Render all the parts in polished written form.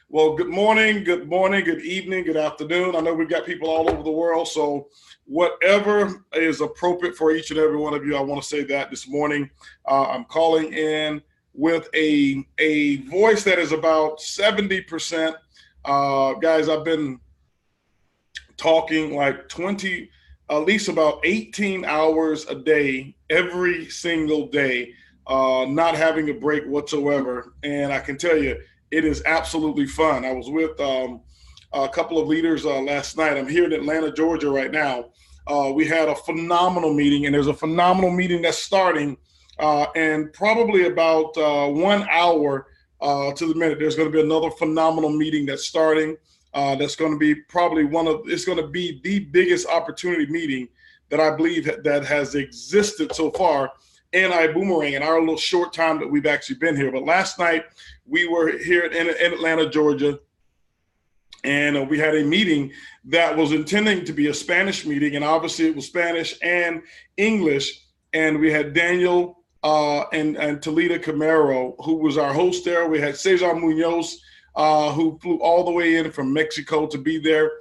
Well, good morning, good evening, good afternoon. I know we've got people all over the world, so whatever is appropriate for each and every one of you, I want to say that this morning. I'm calling in with a voice that is about 70%. Guys, I've been talking like 20, at least about 18 hours a day, every single day, not having a break whatsoever. And I can tell you, it is absolutely fun. I was with a couple of leaders last night. I'm here in Atlanta, Georgia right now. We had a phenomenal meeting, and there's a phenomenal meeting that's starting and probably about 1 hour to the minute. There's going to be another phenomenal meeting that's starting. That's going to be probably it's going to be the biggest opportunity meeting that I believe that has existed so far in iBuumerang in our little short time that we've actually been here. But last night we were here in Atlanta, Georgia, and we had a meeting that was intending to be a Spanish meeting, and obviously it was Spanish and English. And we had Daniel and Talita Camaro, who was our host there. We had Cesar Munoz, who flew all the way in from Mexico to be there.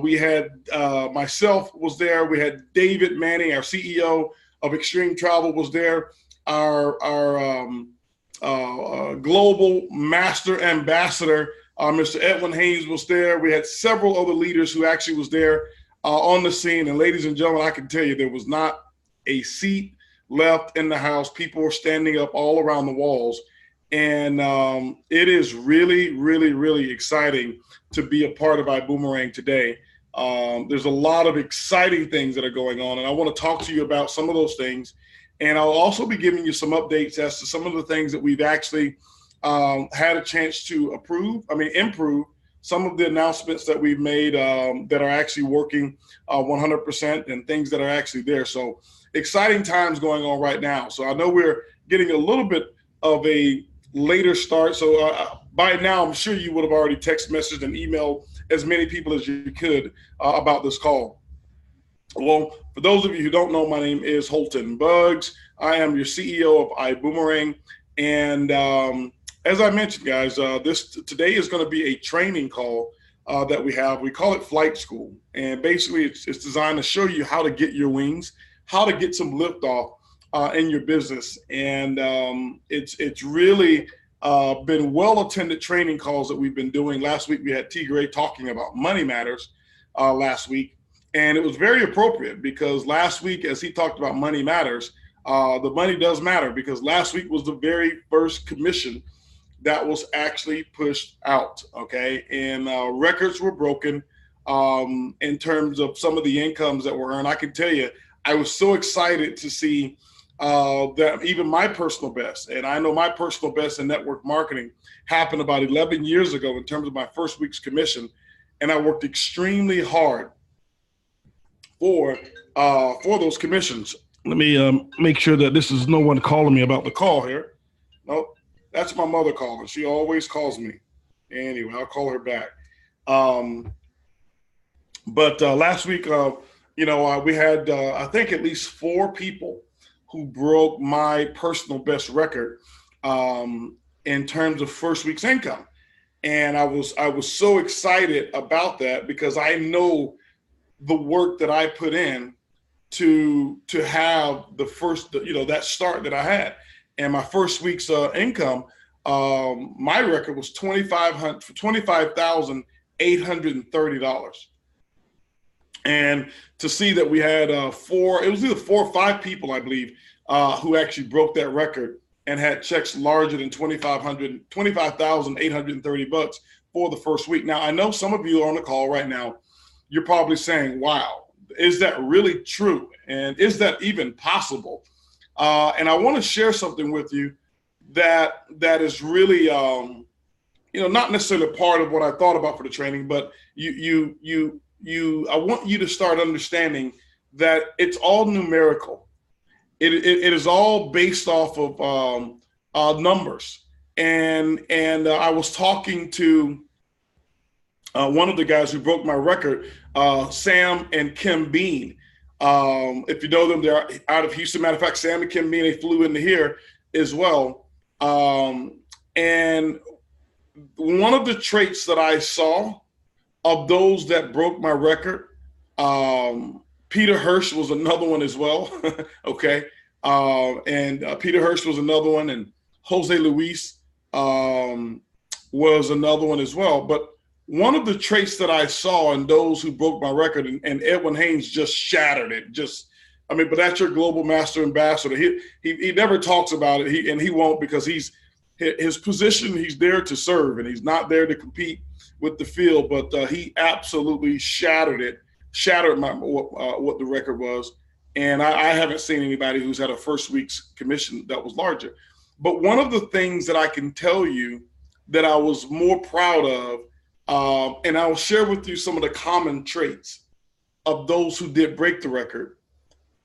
We had myself was there. We had David Manning, our CEO of Extreme Travel, was there. Our global master ambassador, Mr. Edwin Haynes, was there. We had several other leaders who actually was there on the scene. And ladies and gentlemen, I can tell you there was not a seat left in the house. People were standing up all around the walls. And it is really, really, really exciting to be a part of iBuumerang today. There's a lot of exciting things that are going on, and I want to talk to you about some of those things. And I'll also be giving you some updates as to some of the things that we've actually had a chance to improve some of the announcements that we've made that are actually working 100% and things that are actually there. So exciting times going on right now. So I know we're getting a little bit of a later start. So by now, I'm sure you would have already text messaged and emailed as many people as you could about this call. Well, for those of you who don't know, my name is Holton Buggs. I am your CEO of iBuumerang. And as I mentioned, guys, today is going to be a training call that we have. We call it Flight School. And basically, it's designed to show you how to get your wings, how to get some liftoff in your business. And it's really been well-attended training calls that we've been doing. Last week, we had T. Gray talking about money matters last week. And it was very appropriate because last week, as he talked about money matters, the money does matter, because last week was the very first commission that was actually pushed out, okay? And records were broken in terms of some of the incomes that were earned. I can tell you, I was so excited to see that even my personal best, and I know my personal best in network marketing happened about 11 years ago in terms of my first week's commission. And I worked extremely hard for those commissions. Let me make sure that this is no one calling me about the call here. Nope, that's my mother calling. She always calls me. Anyway, I'll call her back. But last week, we had, I think, at least 4 people who broke my personal best record in terms of first week's income. And I was so excited about that because I know the work that I put in to have the first, that start that I had. And my first week's income, my record was $25,830. And to see that we had it was either 4 or 5 people, I believe, who actually broke that record and had checks larger than $25,830 for the first week. Now, I know some of you are on the call right now. You're probably saying, wow, is that really true? And is that even possible? And I want to share something with you that is really, not necessarily part of what I thought about for the training, but I want you to start understanding that it's all numerical. It is all based off of numbers. And I was talking to one of the guys who broke my record, Sam and Kim Bean. If you know them, they're out of Houston. Matter of fact, Sam and Kim Bean, they flew into here as well. And one of the traits that I saw of those that broke my record, Peter Hirsch was another one as well. Okay. And Peter Hirsch was another one, and Jose Luis was another one as well. But one of the traits that I saw in those who broke my record, and Edwin Haynes just shattered it. But that's your global master ambassador. He never talks about it, and he won't, because his position, he's there to serve, and he's not there to compete with the field. But he absolutely shattered what the record was. And I haven't seen anybody who's had a first week's commission that was larger. But one of the things that I can tell you that I was more proud of, and I'll share with you some of the common traits of those who did break the record.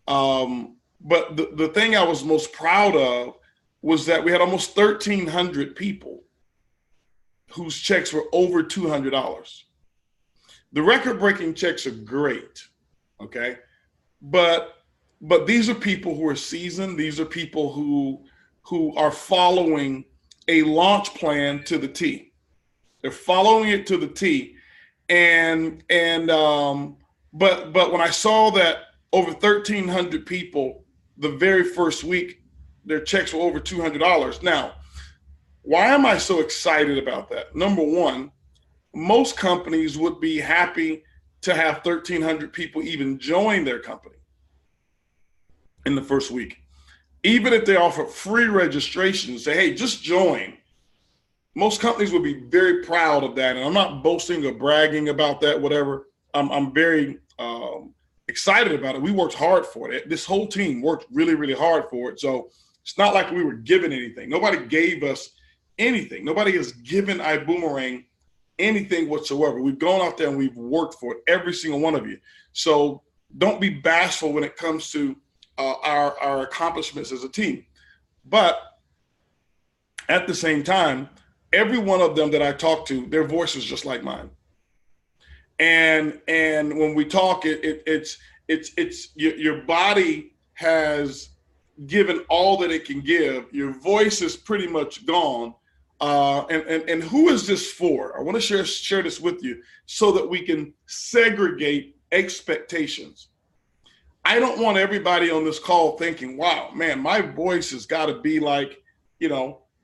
But the thing I was most proud of was that we had almost 1,300 people whose checks were over $200. The record-breaking checks are great, okay? But these are people who are seasoned. These are people who are following a launch plan to the T. They're following it to the T. But when I saw that over 1,300 people the very first week, their checks were over $200. Now, why am I so excited about that? Number one, most companies would be happy to have 1,300 people even join their company in the first week. Even if they offer free registration, say, hey, just join. Most companies would be very proud of that. And I'm not boasting or bragging about that, whatever. I'm very excited about it. We worked hard for it. This whole team worked really, really hard for it. So it's not like we were given anything. Nobody gave us anything. Nobody has given iBuumerang anything whatsoever. We've gone out there and we've worked for it, every single one of you. So don't be bashful when it comes to our accomplishments as a team. But at the same time, every one of them that I talked to, their voice is just like mine. And when we talk, it's your body has given all that it can give. Your voice is pretty much gone. And who is this for? I want to share this with you so that we can segregate expectations. I don't want everybody on this call thinking, wow, man, my voice has got to be like,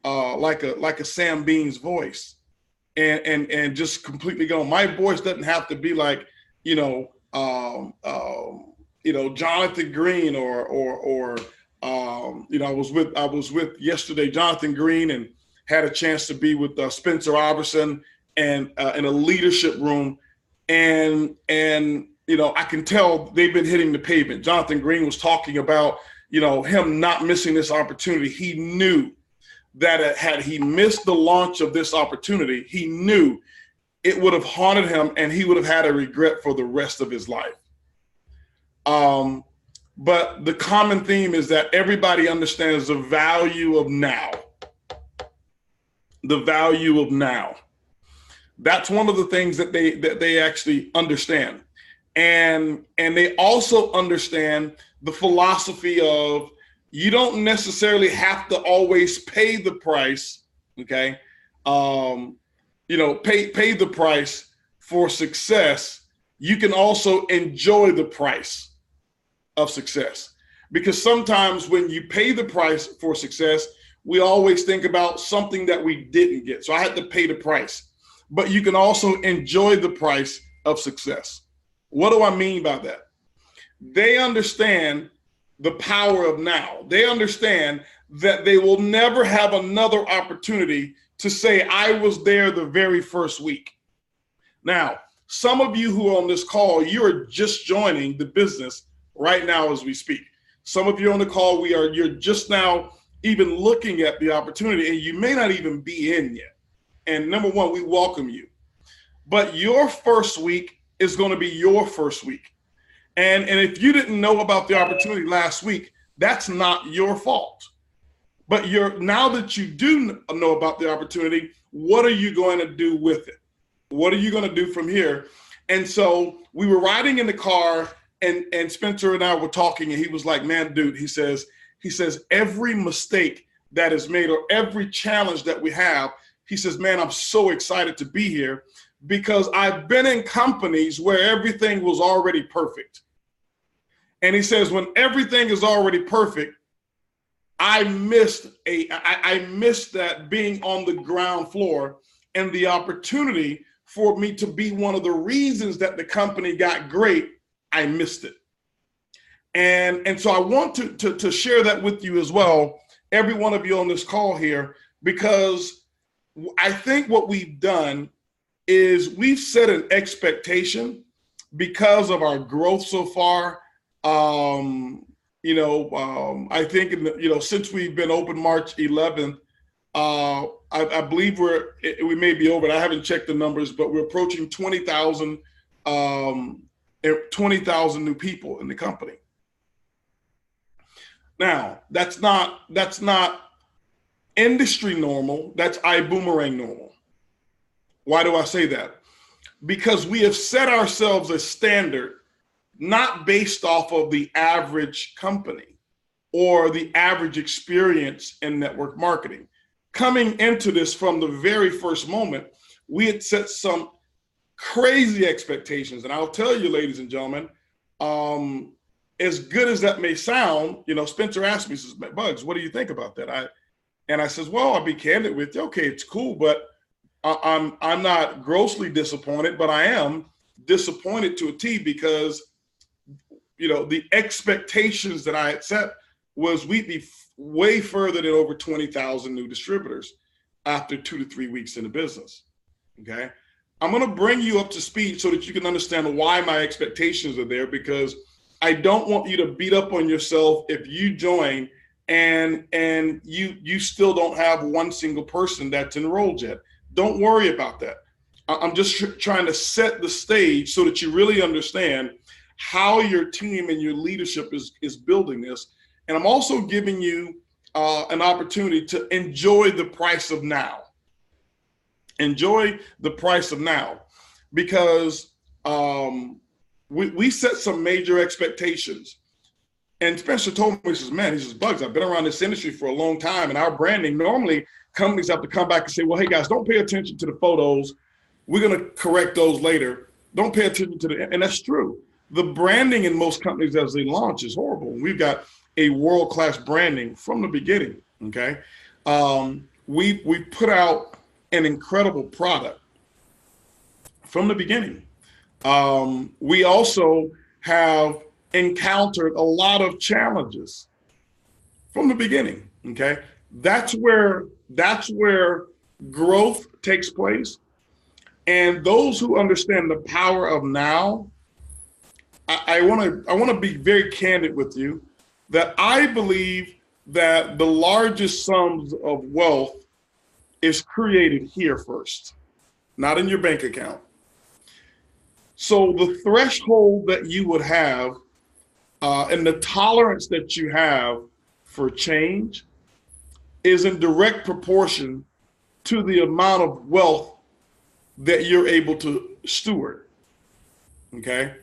like a Sam Bean's voice and just completely gone. My voice doesn't have to be like, Jonathan Green or I was with yesterday, Jonathan Green, and had a chance to be with Spencer Iverson and in a leadership room. And I can tell they've been hitting the pavement. Jonathan Green was talking about, him not missing this opportunity. He knew that had he missed the launch of this opportunity, he knew it would have haunted him and he would have had a regret for the rest of his life. But the common theme is that everybody understands the value of now. The value of now. That's one of the things that they actually understand. And they also understand the philosophy of you don't necessarily have to always pay the price, okay? Pay the price for success. You can also enjoy the price of success. Because sometimes when you pay the price for success, we always think about something that we didn't get. So I had to pay the price. But you can also enjoy the price of success. What do I mean by that? They understand the power of now. They understand that they will never have another opportunity to say, I was there the very first week. Now, some of you who are on this call, you are just joining the business right now as we speak. Some of you on the call, you're just now even looking at the opportunity, and you may not even be in yet. And number one, we welcome you. But your first week is going to be your first week. And if you didn't know about the opportunity last week, that's not your fault. But now that you do know about the opportunity, what are you going to do with it? What are you going to do from here? And so we were riding in the car, and Spencer and I were talking, and he was like, man, dude, he says, every mistake that is made or every challenge that we have He says, man, I'm so excited to be here because I've been in companies where everything was already perfect. And he says, when everything is already perfect, I missed that being on the ground floor and the opportunity for me to be one of the reasons that the company got great. I missed it. And so I want to share that with you as well, every one of you on this call here, because I think what we've done is we've set an expectation because of our growth so far. I think since we've been open March 11th, I believe we may be over. I haven't checked the numbers, but we're approaching 20,000 new people in the company. Now, that's not industry normal. That's iBuumerang normal. Why do I say that? Because we have set ourselves a standard not based off of the average company or the average experience in network marketing. Coming into this from the very first moment, we had set some crazy expectations. And I'll tell you, ladies and gentlemen, as good as that may sound, Spencer asked me, says, Bugs, what do you think about that? I says, well, I'll be candid with you. Okay, it's cool, but I'm not grossly disappointed, but I am disappointed to a T because, the expectations that I had set was we'd be way further than over 20,000 new distributors after 2 to 3 weeks in the business. Okay. I'm going to bring you up to speed so that you can understand why my expectations are there, because I don't want you to beat up on yourself if you join and you still don't have one single person that's enrolled yet. Don't worry about that. I'm just trying to set the stage so that you really understand how your team and your leadership is building this. And I'm also giving you an opportunity to enjoy the price of now. Enjoy the price of now, because we set some major expectations. And Spencer told me, he says, Bugs, I've been around this industry for a long time, and our branding, normally companies have to come back and say, well, hey guys, don't pay attention to the photos. We're going to correct those later. Don't pay attention to and that's true. The branding in most companies as they launch is horrible. We've got a world-class branding from the beginning, okay? We put out an incredible product from the beginning. We also have encountered a lot of challenges from the beginning, okay? That's where growth takes place. And those who understand the power of now, I want to be very candid with you that I believe that the largest sums of wealth is created here first, not in your bank account. So the threshold that you would have and the tolerance that you have for change is in direct proportion to the amount of wealth that you're able to steward, okay?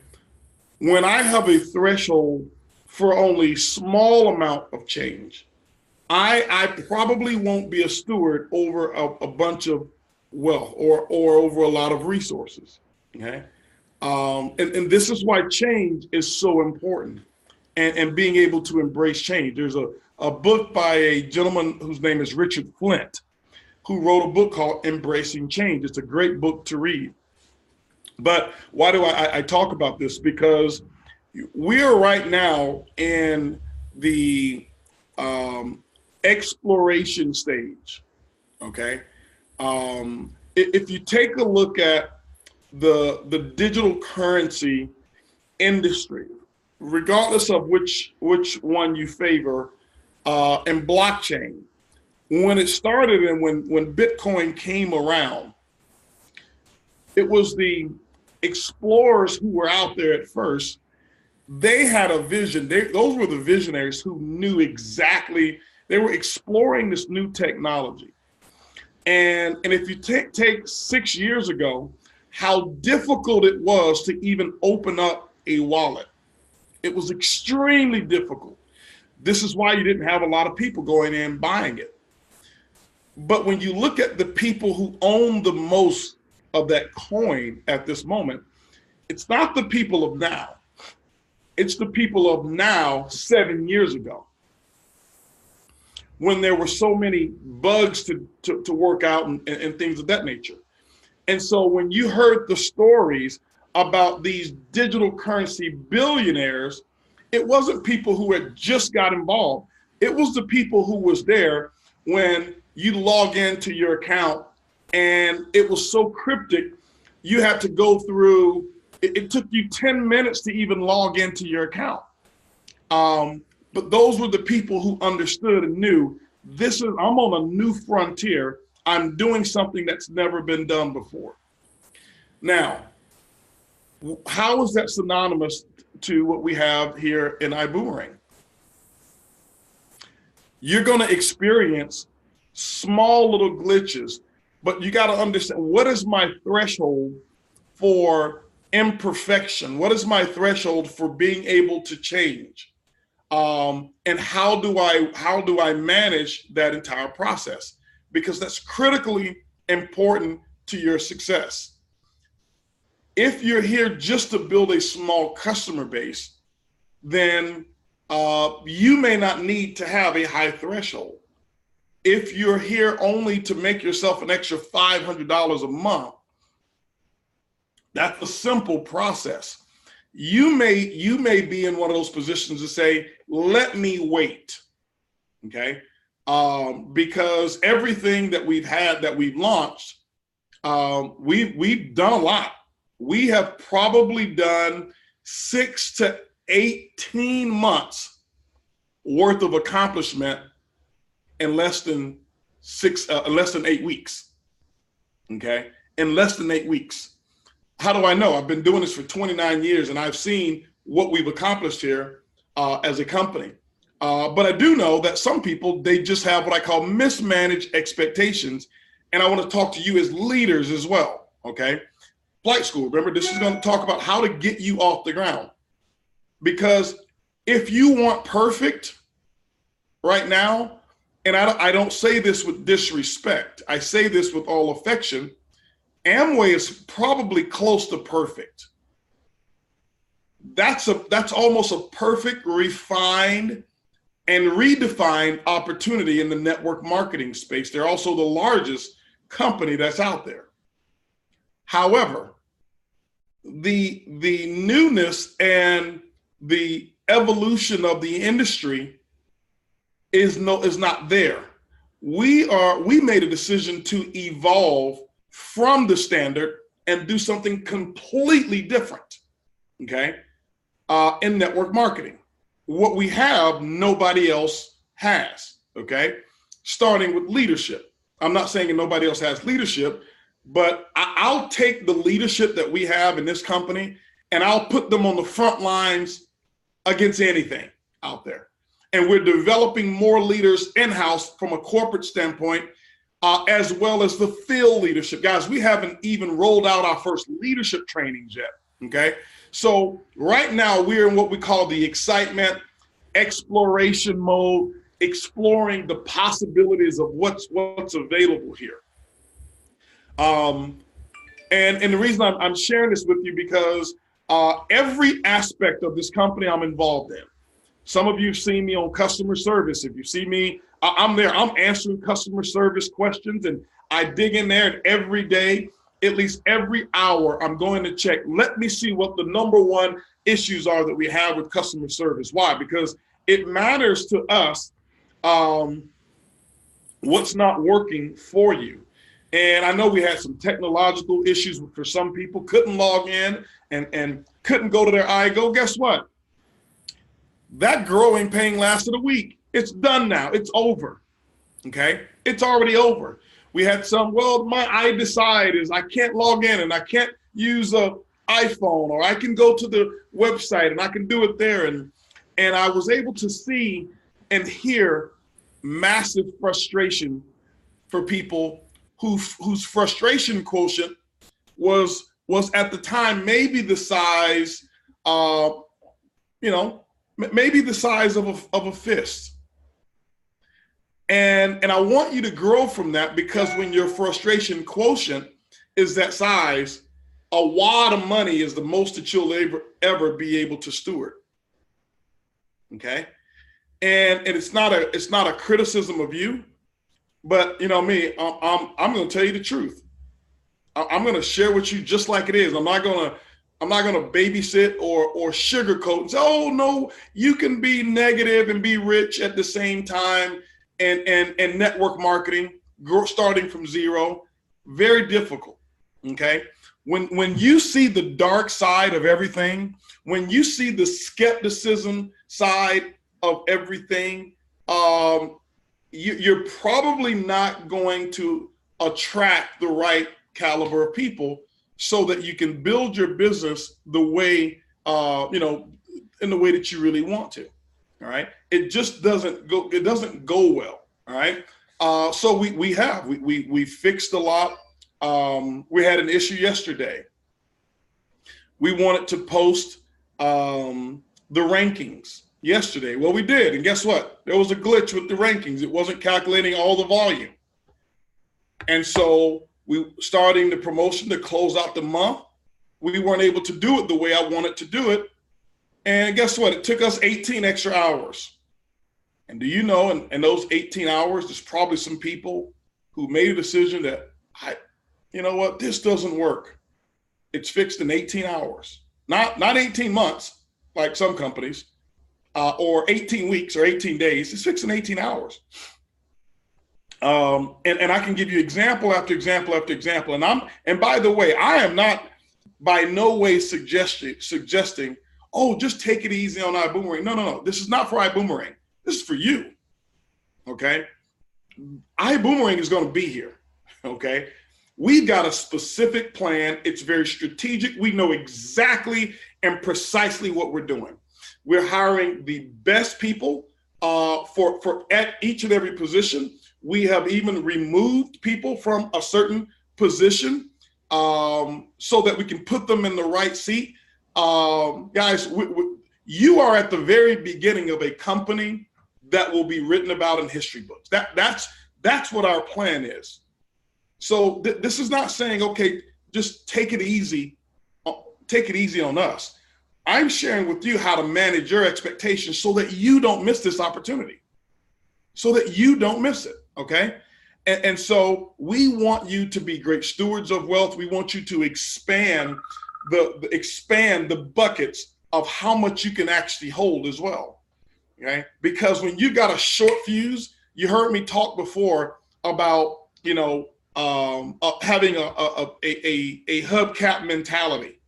When I have a threshold for only small amount of change, I probably won't be a steward over a bunch of wealth or over a lot of resources, okay? And this is why change is so important, and being able to embrace change. There's a book by a gentleman whose name is Richard Flint, who wrote a book called Embracing Change. It's a great book to read. But why do I talk about this? Because we are right now in the exploration stage, okay? If you take a look at the digital currency industry, regardless of which one you favor, and blockchain, when it started and when Bitcoin came around, it was the explorers who were out there at first. They had a vision. Those were the visionaries who knew exactly. They were exploring this new technology. And if you take 6 years ago, how difficult it was to even open up a wallet. It was extremely difficult. This is why you didn't have a lot of people going in buying it. But when you look at the people who own the most of that coin at this moment, it's not the people of now. It's the people of now 7 years ago, when there were so many bugs to work out and things of that nature. And so when you heard the stories about these digital currency billionaires, it wasn't people who had just got involved. It was the people who was there when you log into your account and it was so cryptic, you had to go through, it took you 10 minutes to even log into your account. But those were the people who understood and knew, I'm on a new frontier. I'm doing something that's never been done before. Now, how is that synonymous to what we have here in iBuumerang? You're going to experience small little glitches, but you got to understand, what is my threshold for imperfection? What is my threshold for being able to change? And how do I manage that entire process? Because that's critically important to your success. If you're here just to build a small customer base, then you may not need to have a high threshold. If you're here only to make yourself an extra $500 a month, that's a simple process. You may be in one of those positions to say, let me wait, okay? Because everything that we've launched, we've done a lot. We have probably done 6 to 18 months worth of accomplishment in less than 8 weeks, okay? In less than 8 weeks. How do I know? I've been doing this for 29 years and I've seen what we've accomplished here as a company. But I do know that some people, they just have what I call mismanaged expectations. And I want to talk to you as leaders as well, okay? Flight school, remember, this is going to talk about how to get you off the ground. Because if you want perfect right now, and I don't say this with disrespect, I say this with all affection, Amway is probably close to perfect. That's almost a perfect, refined, and redefined opportunity in the network marketing space. They're also the largest company that's out there. However, the newness and the evolution of the industry is not there. We made a decision to evolve from the standard and do something completely different, okay, in network marketing. What we have, nobody else has, okay? Starting with leadership. I'm not saying nobody else has leadership, but I'll take the leadership that we have in this company and I'll put them on the front lines against anything out there. And we're developing more leaders in-house from a corporate standpoint, as well as the field leadership. Guys, we haven't even rolled out our first leadership trainings yet, okay? So right now we're in what we call the excitement, exploration mode, exploring the possibilities of what's available here. And the reason I'm sharing this with you because every aspect of this company I'm involved in. Some of you have seen me on customer service. If you see me, I'm there. I'm answering customer service questions and I dig in there, and every day, at least every hour, I'm going to check. Let me see what the #1 issues are that we have with customer service. Why? Because it matters to us what's not working for you. And I know we had some technological issues for some people, couldn't log in and couldn't go to their iGo. Guess what? That growing pain lasted a week. It's done now. It's over. Okay? It's already over. We had some, well, my iDecide is I can't log in and I can't use a iPhone, or I can go to the website and I can do it there. And I was able to see and hear massive frustration for people whose frustration quotient was at the time maybe the size, maybe the size of a fist. And I want you to grow from that, because when your frustration quotient is that size, a wad of money is the most that you'll ever be able to steward. Okay. And it's not a criticism of you, but you know me, I'm going to tell you the truth. I'm going to share with you just like it is. I'm not going to babysit or sugarcoat and say, oh no, you can be negative and be rich at the same time. And network marketing, starting from zero, very difficult. Okay. When you see the dark side of everything, when you see the skepticism side of everything, you're probably not going to attract the right caliber of people so that you can build your business the way, in the way that you really want to. All right. It just doesn't go well. All right. So we fixed a lot. We had an issue yesterday. We wanted to post the rankings yesterday. Well, we did. And guess what? There was a glitch with the rankings. It wasn't calculating all the volume. And so we starting the promotion to close out the month. We weren't able to do it the way I wanted to do it. And guess what? It took us 18 extra hours. And do you know, in those 18 hours, there's probably some people who made a decision that, you know what, this doesn't work. It's fixed in 18 hours, not 18 months, like some companies, or 18 weeks or 18 days. It's fixed in 18 hours. And I can give you example after example after example. And by the way, I am not by no way suggesting, oh, just take it easy on iBuumerang. No. This is not for iBuumerang. This is for you. Okay. iBuumerang is going to be here. Okay. We've got a specific plan. It's very strategic. We know exactly and precisely what we're doing. We're hiring the best people for at each and every position. We have even removed people from a certain position so that we can put them in the right seat. Guys, you are at the very beginning of a company that will be written about in history books. That's what our plan is. So this is not saying, okay, just take it easy on us. I'm sharing with you how to manage your expectations so that you don't miss this opportunity, so that you don't miss it. Okay. And so we want you to be great stewards of wealth. We want you to expand the buckets of how much you can actually hold as well. Okay. Because when you got a short fuse, you heard me talk before about, having a hubcap mentality.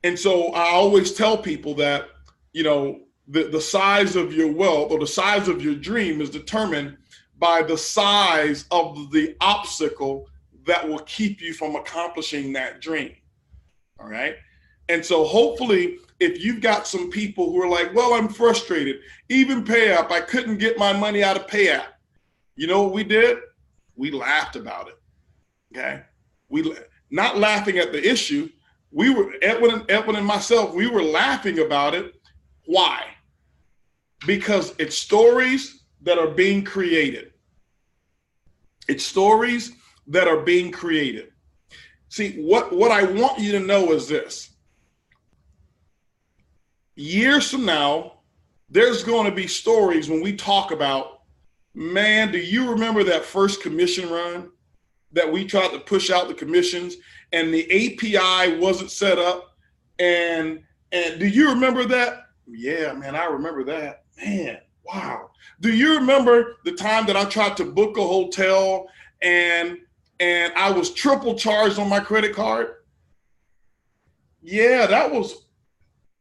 And so I always tell people that, the size of your wealth or the size of your dream is determined by the size of the obstacle that will keep you from accomplishing that dream. All right. And so hopefully if you've got some people who are like, well, I'm frustrated, even pay app, I couldn't get my money out of pay app. You know what we did? We laughed about it. Okay. We not laughing at the issue. We were, Edwin and myself, we were laughing about it. Why? Because it's stories that are being created. It's stories that are being created. See, what I want you to know is this. Years from now, there's going to be stories when we talk about, man, do you remember that first commission run that we tried to push out the commissions and the API wasn't set up? And do you remember that? Yeah, man, I remember that. Man, wow. Do you remember the time that I tried to book a hotel and I was triple charged on my credit card? Yeah, that was,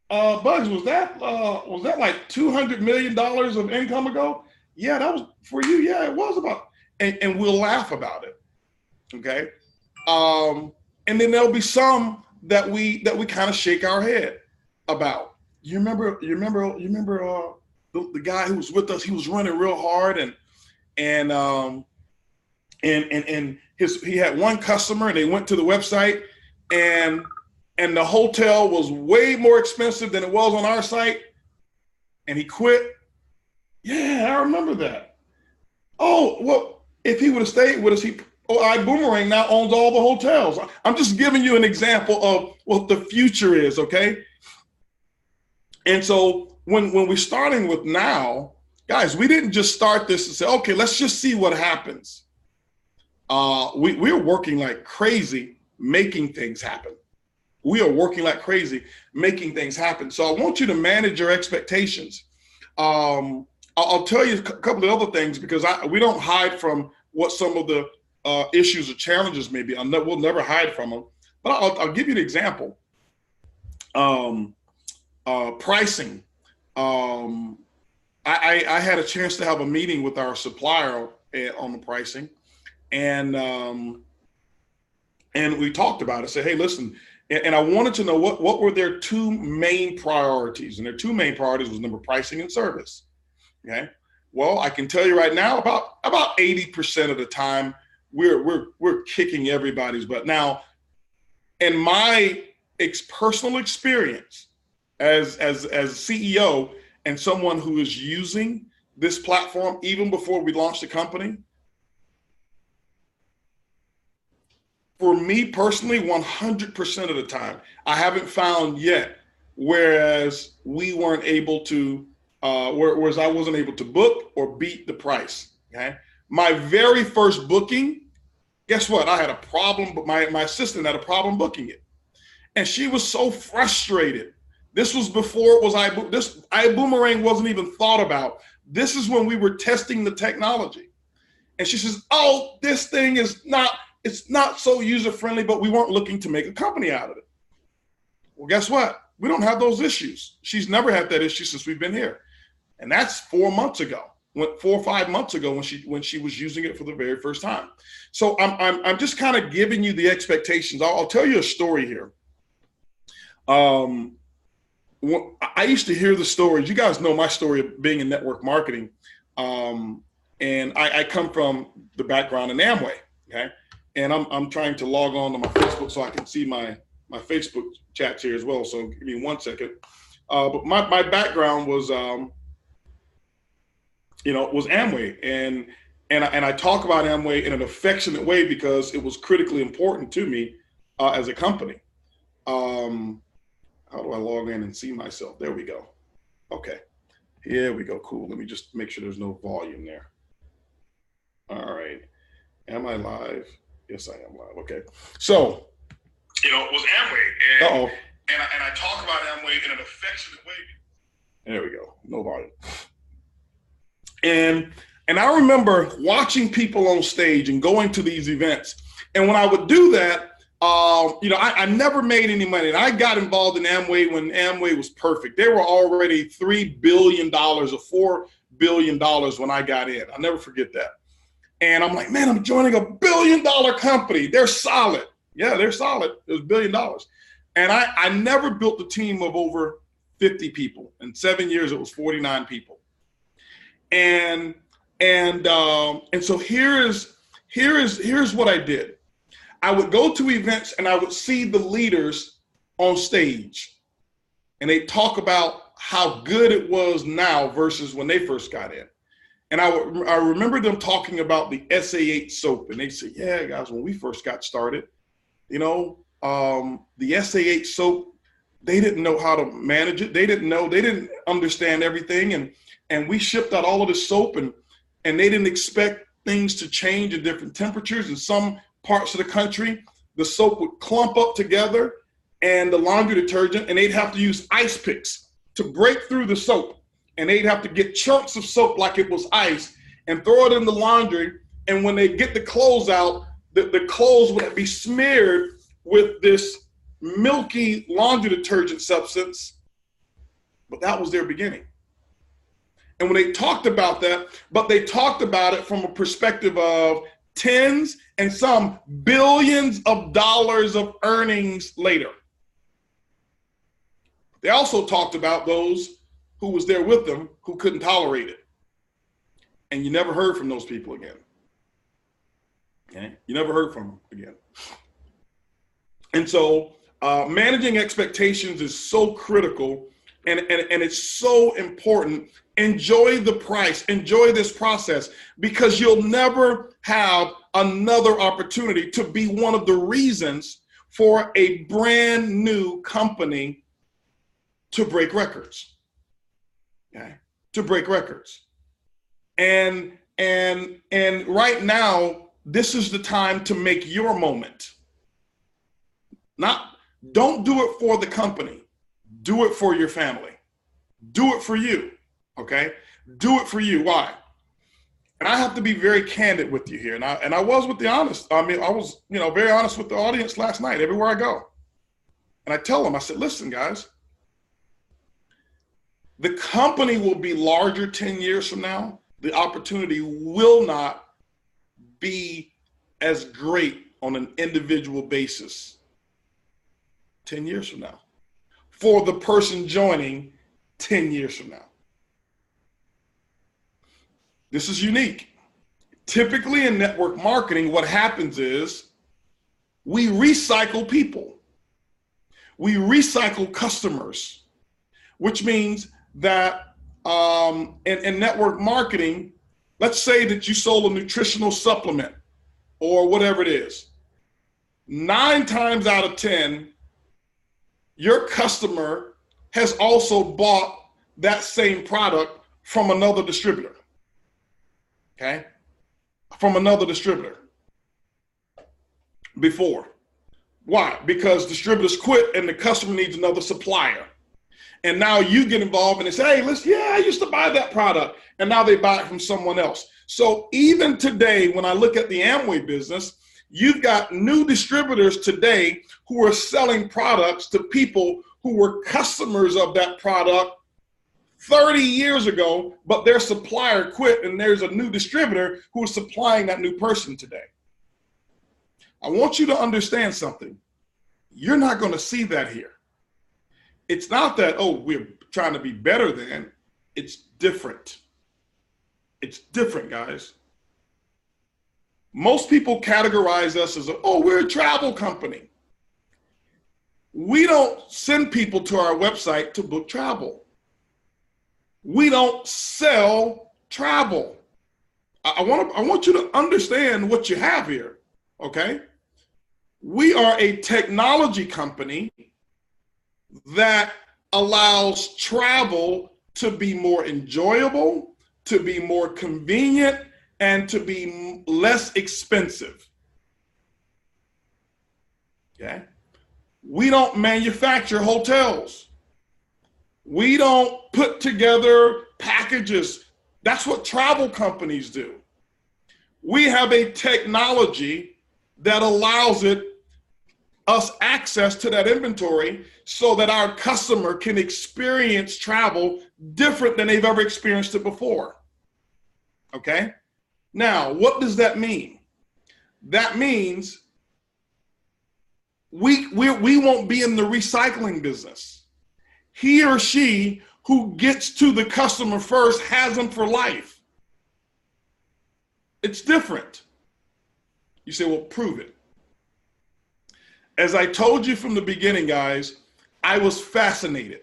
Bugs, was that like $200 million of income ago? Yeah, that was for you. Yeah, it was about, and we'll laugh about it. Okay. And then there'll be some that we kind of shake our head about. You remember the guy who was with us? He was running real hard and he had one customer and they went to the website and the hotel was way more expensive than it was on our site and he quit. Yeah, I remember that. Oh, well, if he would have stayed with us, iBuumerang now owns all the hotels. I'm just giving you an example of what the future is, okay? And so when we're starting with now, guys, we didn't just start this and say, okay, let's just see what happens. We're working like crazy making things happen. We are working like crazy making things happen. So I want you to manage your expectations. I'll tell you a couple of other things because we don't hide from what some of the issues or challenges may be. We'll never hide from them. But I'll give you an example. Pricing. I had a chance to have a meeting with our supplier on the pricing, and we talked about it. Said, hey, listen, and I wanted to know what were their two main priorities, and their two main priorities was number pricing and service. Okay, well, I can tell you right now, about 80% of the time, we're kicking everybody's butt. Now, in my personal experience as CEO and someone who is using this platform even before we launched the company, for me personally, 100% of the time, I haven't found yet whereas we weren't able to, whereas I wasn't able to book or beat the price. Okay, my very first booking, guess what? I had a problem, but my assistant had a problem booking it, and she was so frustrated. This was before it was iBuumerang wasn't even thought about. This is when we were testing the technology, and she says, "Oh, this thing is not." It's not so user-friendly, but we weren't looking to make a company out of it. Well, guess what? We don't have those issues. She's never had that issue since we've been here. And that's 4 months ago, 4 or 5 months ago when she was using it for the very first time. So I'm just kind of giving you the expectations. I'll tell you a story here. I used to hear the stories. You guys know my story of being in network marketing. And I come from the background in Amway, okay? And I'm trying to log on to my Facebook so I can see my Facebook chats here as well. So give me 1 second. But my background was, was Amway, and I talk about Amway in an affectionate way because it was critically important to me as a company. How do I log in and see myself? There we go. Okay, here we go. Cool. Let me just make sure there's no volume there. All right. Am I live? Yes, I am live. Okay. So, it was Amway. And I talk about Amway in an affectionate way. There we go. No volume. And I remember watching people on stage and going to these events. And when I would do that, I never made any money. And I got involved in Amway when Amway was perfect. They were already $3 billion or $4 billion when I got in. I'll never forget that. And I'm like, man, I'm joining a $1 billion company. They're solid. Yeah, they're solid. It was $1 billion. And I never built a team of over 50 people. In 7 years, it was 49 people. And so here's what I did. I would go to events and I would see the leaders on stage, and they talk about how good it was now versus when they first got in. And I remember them talking about the SA8 soap, and they said, yeah, guys, when we first got started, the SA8 soap, they didn't know how to manage it. They didn't understand everything. And we shipped out all of this soap, and they didn't expect things to change at different temperatures. In some parts of the country, the soap would clump up together and the laundry detergent, and they'd have to use ice picks to break through the soap. And they'd have to get chunks of soap like it was ice and throw it in the laundry. And when they get the clothes out, the clothes would be smeared with this milky laundry detergent substance. But that was their beginning. And when they talked about that, but they talked about it from a perspective of tens and some billions of dollars of earnings later. They also talked about those who was there with them who couldn't tolerate it. And you never heard from those people again. Okay? You never heard from them again. And so managing expectations is so critical. and it's so important. Enjoy the price, enjoy this process, because you'll never have another opportunity to be one of the reasons for a brand new company to break records. Okay? To break records. And right now, this is the time to make your moment. Don't do it for the company. Do it for your family. Do it for you. Okay? Do it for you. Why? And I have to be very candid with you here. And I was with the honest. I mean, I was, very honest with the audience last night, everywhere I go. And I tell them, I said, listen, guys, the company will be larger 10 years from now. The opportunity will not be as great on an individual basis 10 years from now for the person joining 10 years from now. This is unique. Typically in network marketing, what happens is we recycle people. We recycle customers, which means that in network marketing, let's say that you sold a nutritional supplement or whatever it is. 9 times out of 10, your customer has also bought that same product from another distributor. Okay? From another distributor before. Why? Because distributors quit and the customer needs another supplier. And now you get involved and they say, hey, I used to buy that product. And now they buy it from someone else. So even today, when I look at the Amway business, you've got new distributors today who are selling products to people who were customers of that product 30 years ago, but their supplier quit and there's a new distributor who is supplying that new person today. I want you to understand something. You're not going to see that here. It's not that, we're trying to be better than. It's different. It's different, guys. Most people categorize us as, we're a travel company. We don't send people to our website to book travel. We don't sell travel. I want you to understand what you have here, okay? We are a technology company that allows travel to be more enjoyable, to be more convenient, and to be less expensive. Okay? We don't manufacture hotels. We don't put together packages. That's what travel companies do. We have a technology that allows us access to that inventory so that our customer can experience travel different than they've ever experienced it before. Okay? Now, what does that mean? That means we won't be in the recycling business. He or she who gets to the customer first has them for life. It's different. You say, well, prove it. As I told you from the beginning, guys, I was fascinated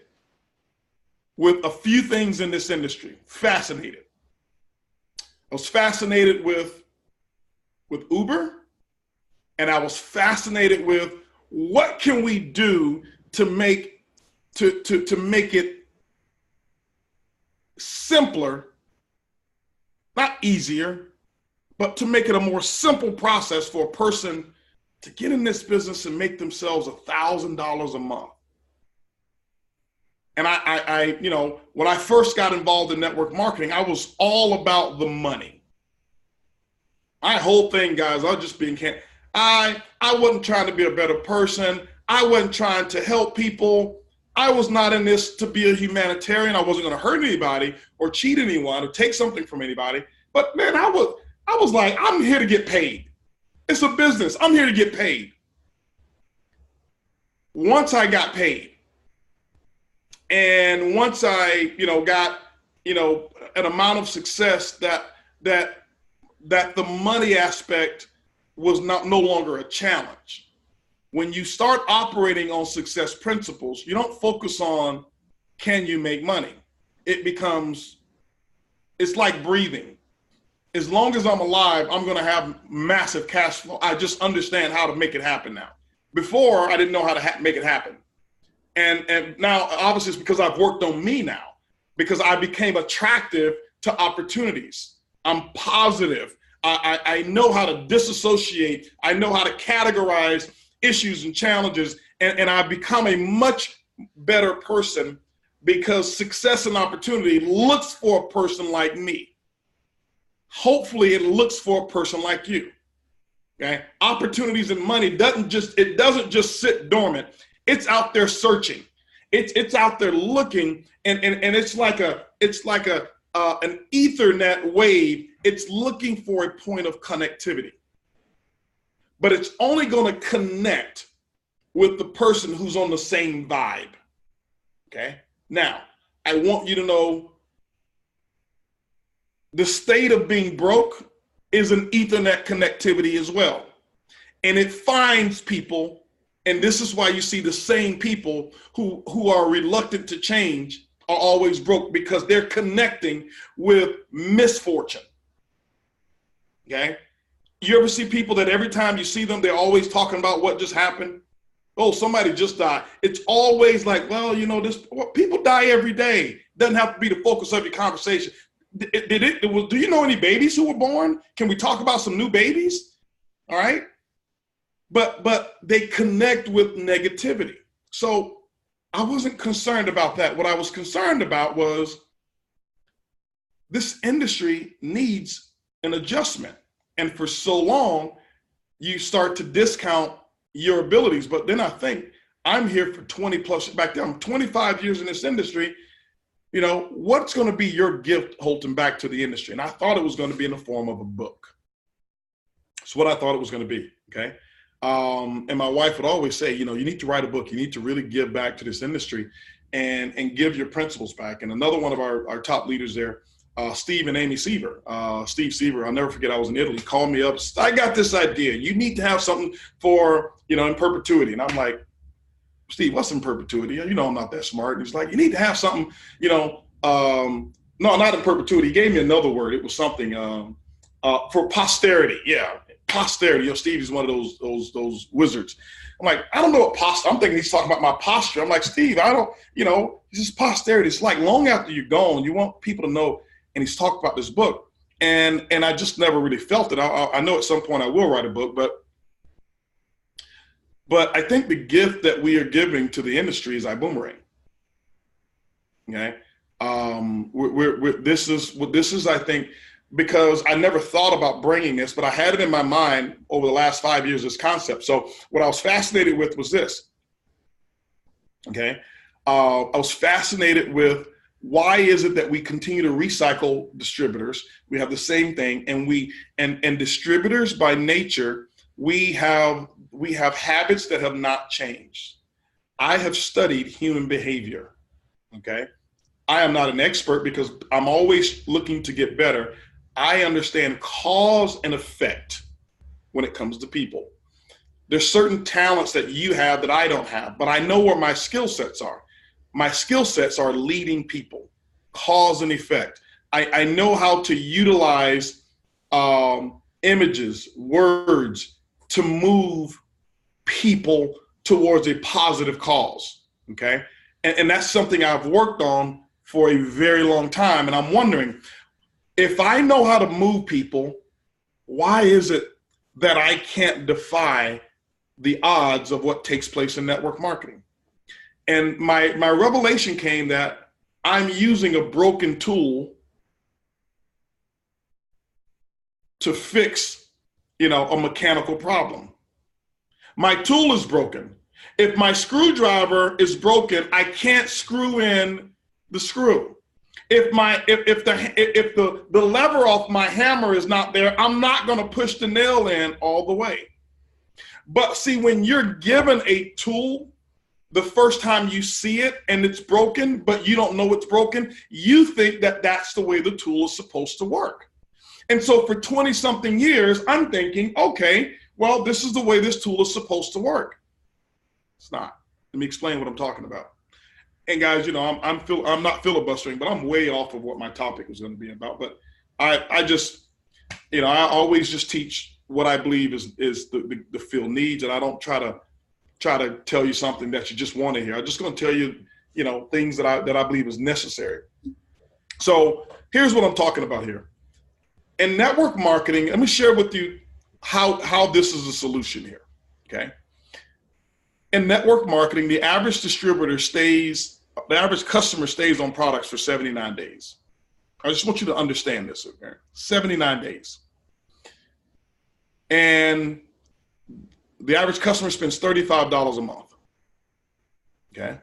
with a few things in this industry. Fascinated. I was fascinated with Uber, and I was fascinated with what can we do to make it simpler, not easier, but to make it a more simple process for a person to get in this business and make themselves $1,000 a month. And I when I first got involved in network marketing, I was all about the money. My whole thing, guys, I was just being candid. I wasn't trying to be a better person. I wasn't trying to help people. I was not in this to be a humanitarian. I wasn't going to hurt anybody or cheat anyone or take something from anybody. But man, I was like, I'm here to get paid. It's a business. I'm here to get paid. Once I got paid, and once I, got, an amount of success that the money aspect was no longer a challenge. When you start operating on success principles, you don't focus on can you make money? It's like breathing. As long as I'm alive, I'm going to have massive cash flow. I just understand how to make it happen now. Before, I didn't know how to make it happen. And now, obviously, it's because I've worked on me now, because I became attractive to opportunities. I'm positive. I know how to disassociate. I know how to categorize issues and challenges. And I've become a much better person because success and opportunity looks for a person like me. Hopefully, it looks for a person like you. Okay? Opportunities and money doesn't just sit dormant. It's out there searching. It's out there looking, and it's like an Ethernet wave. It's looking for a point of connectivity, but it's only going to connect with the person who's on the same vibe. Okay. Now, I want you to know the state of being broke is an Ethernet connectivity as well, and it finds people. And this is why you see the same people who are reluctant to change are always broke, because they're connecting with misfortune. Okay? You ever see people that every time you see them, they're always talking about what just happened? Oh, somebody just died. It's always like, well, people die every day. Doesn't have to be the focus of your conversation. Do you know any babies who were born? Can we talk about some new babies? All right? But they connect with negativity. So I wasn't concerned about that. What I was concerned about was this industry needs an adjustment. And for so long, you start to discount your abilities. But then I think I'm here for 20 plus, back then, I'm 25 years in this industry. What's going to be your gift, Holton, back to the industry? And I thought it was going to be in the form of a book. That's what I thought it was going to be, okay? And my wife would always say, you need to write a book. You need to really give back to this industry and give your principles back. And another one of our top leaders there, Steve and Amy Seaver, Steve Seaver, I'll never forget, I was in Italy, called me up. I got this idea. You need to have something for, in perpetuity. And I'm like, Steve, what's in perpetuity? I'm not that smart. And he's like, you need to have something, no, not in perpetuity. He gave me another word. It was something for posterity. Yeah. Posterity. Steve is one of those wizards. I'm like, I don't know what posture. I'm thinking he's talking about my posture. I'm like, Steve, I don't, this is posterity. It's like long after you're gone, you want people to know. And he's talked about this book, and I just never really felt it. I know at some point I will write a book, but I think the gift that we are giving to the industry is iBuumerang. Okay, this is I think. Because I never thought about bringing this, but I had it in my mind over the last 5 years, this concept. So what I was fascinated with was this, okay? I was fascinated with why is it that we continue to recycle distributors? We have the same thing, and distributors by nature, we have habits that have not changed. I have studied human behavior, okay? I am not an expert because I'm always looking to get better. I understand cause and effect when it comes to people. There's certain talents that you have that I don't have, but I know where my skill sets are. My skill sets are leading people, cause and effect. I know how to utilize images, words to move people towards a positive cause, okay? And that's something I've worked on for a very long time. And I'm wondering, if I know how to move people, why is it that I can't defy the odds of what takes place in network marketing? And my revelation came that I'm using a broken tool to fix, a mechanical problem. My tool is broken. If my screwdriver is broken, I can't screw in the screw. If the lever off my hammer is not there, I'm not going to push the nail in all the way. But see, when you're given a tool, the first time you see it and it's broken, but you don't know it's broken, you think that that's the way the tool is supposed to work. And so for 20 something years, I'm thinking, okay, well, this is the way this tool is supposed to work. It's not. Let me explain what I'm talking about. And guys, I'm not filibustering, but I'm way off of what my topic was going to be about. But I just, I always just teach what I believe is the field needs, and I don't try to tell you something that you just want to hear. I'm just going to tell you, things that I believe is necessary. So here's what I'm talking about here. In network marketing, let me share with you how this is a solution here. Okay. In network marketing, the average customer stays on products for 79 days. I just want you to understand this, okay? 79 days. And the average customer spends $35 a month. Okay.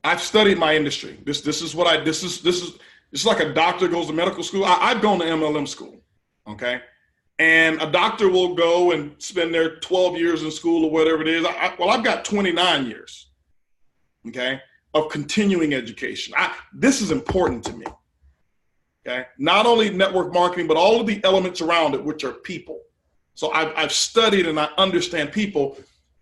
I've studied my industry. This is like a doctor goes to medical school. I've gone to MLM school. Okay. And a doctor will go and spend their 12 years in school or whatever it is. I've got 29 years, okay, of continuing education. This is important to me, okay? Not only network marketing, but all of the elements around it, which are people. So I've studied and I understand people.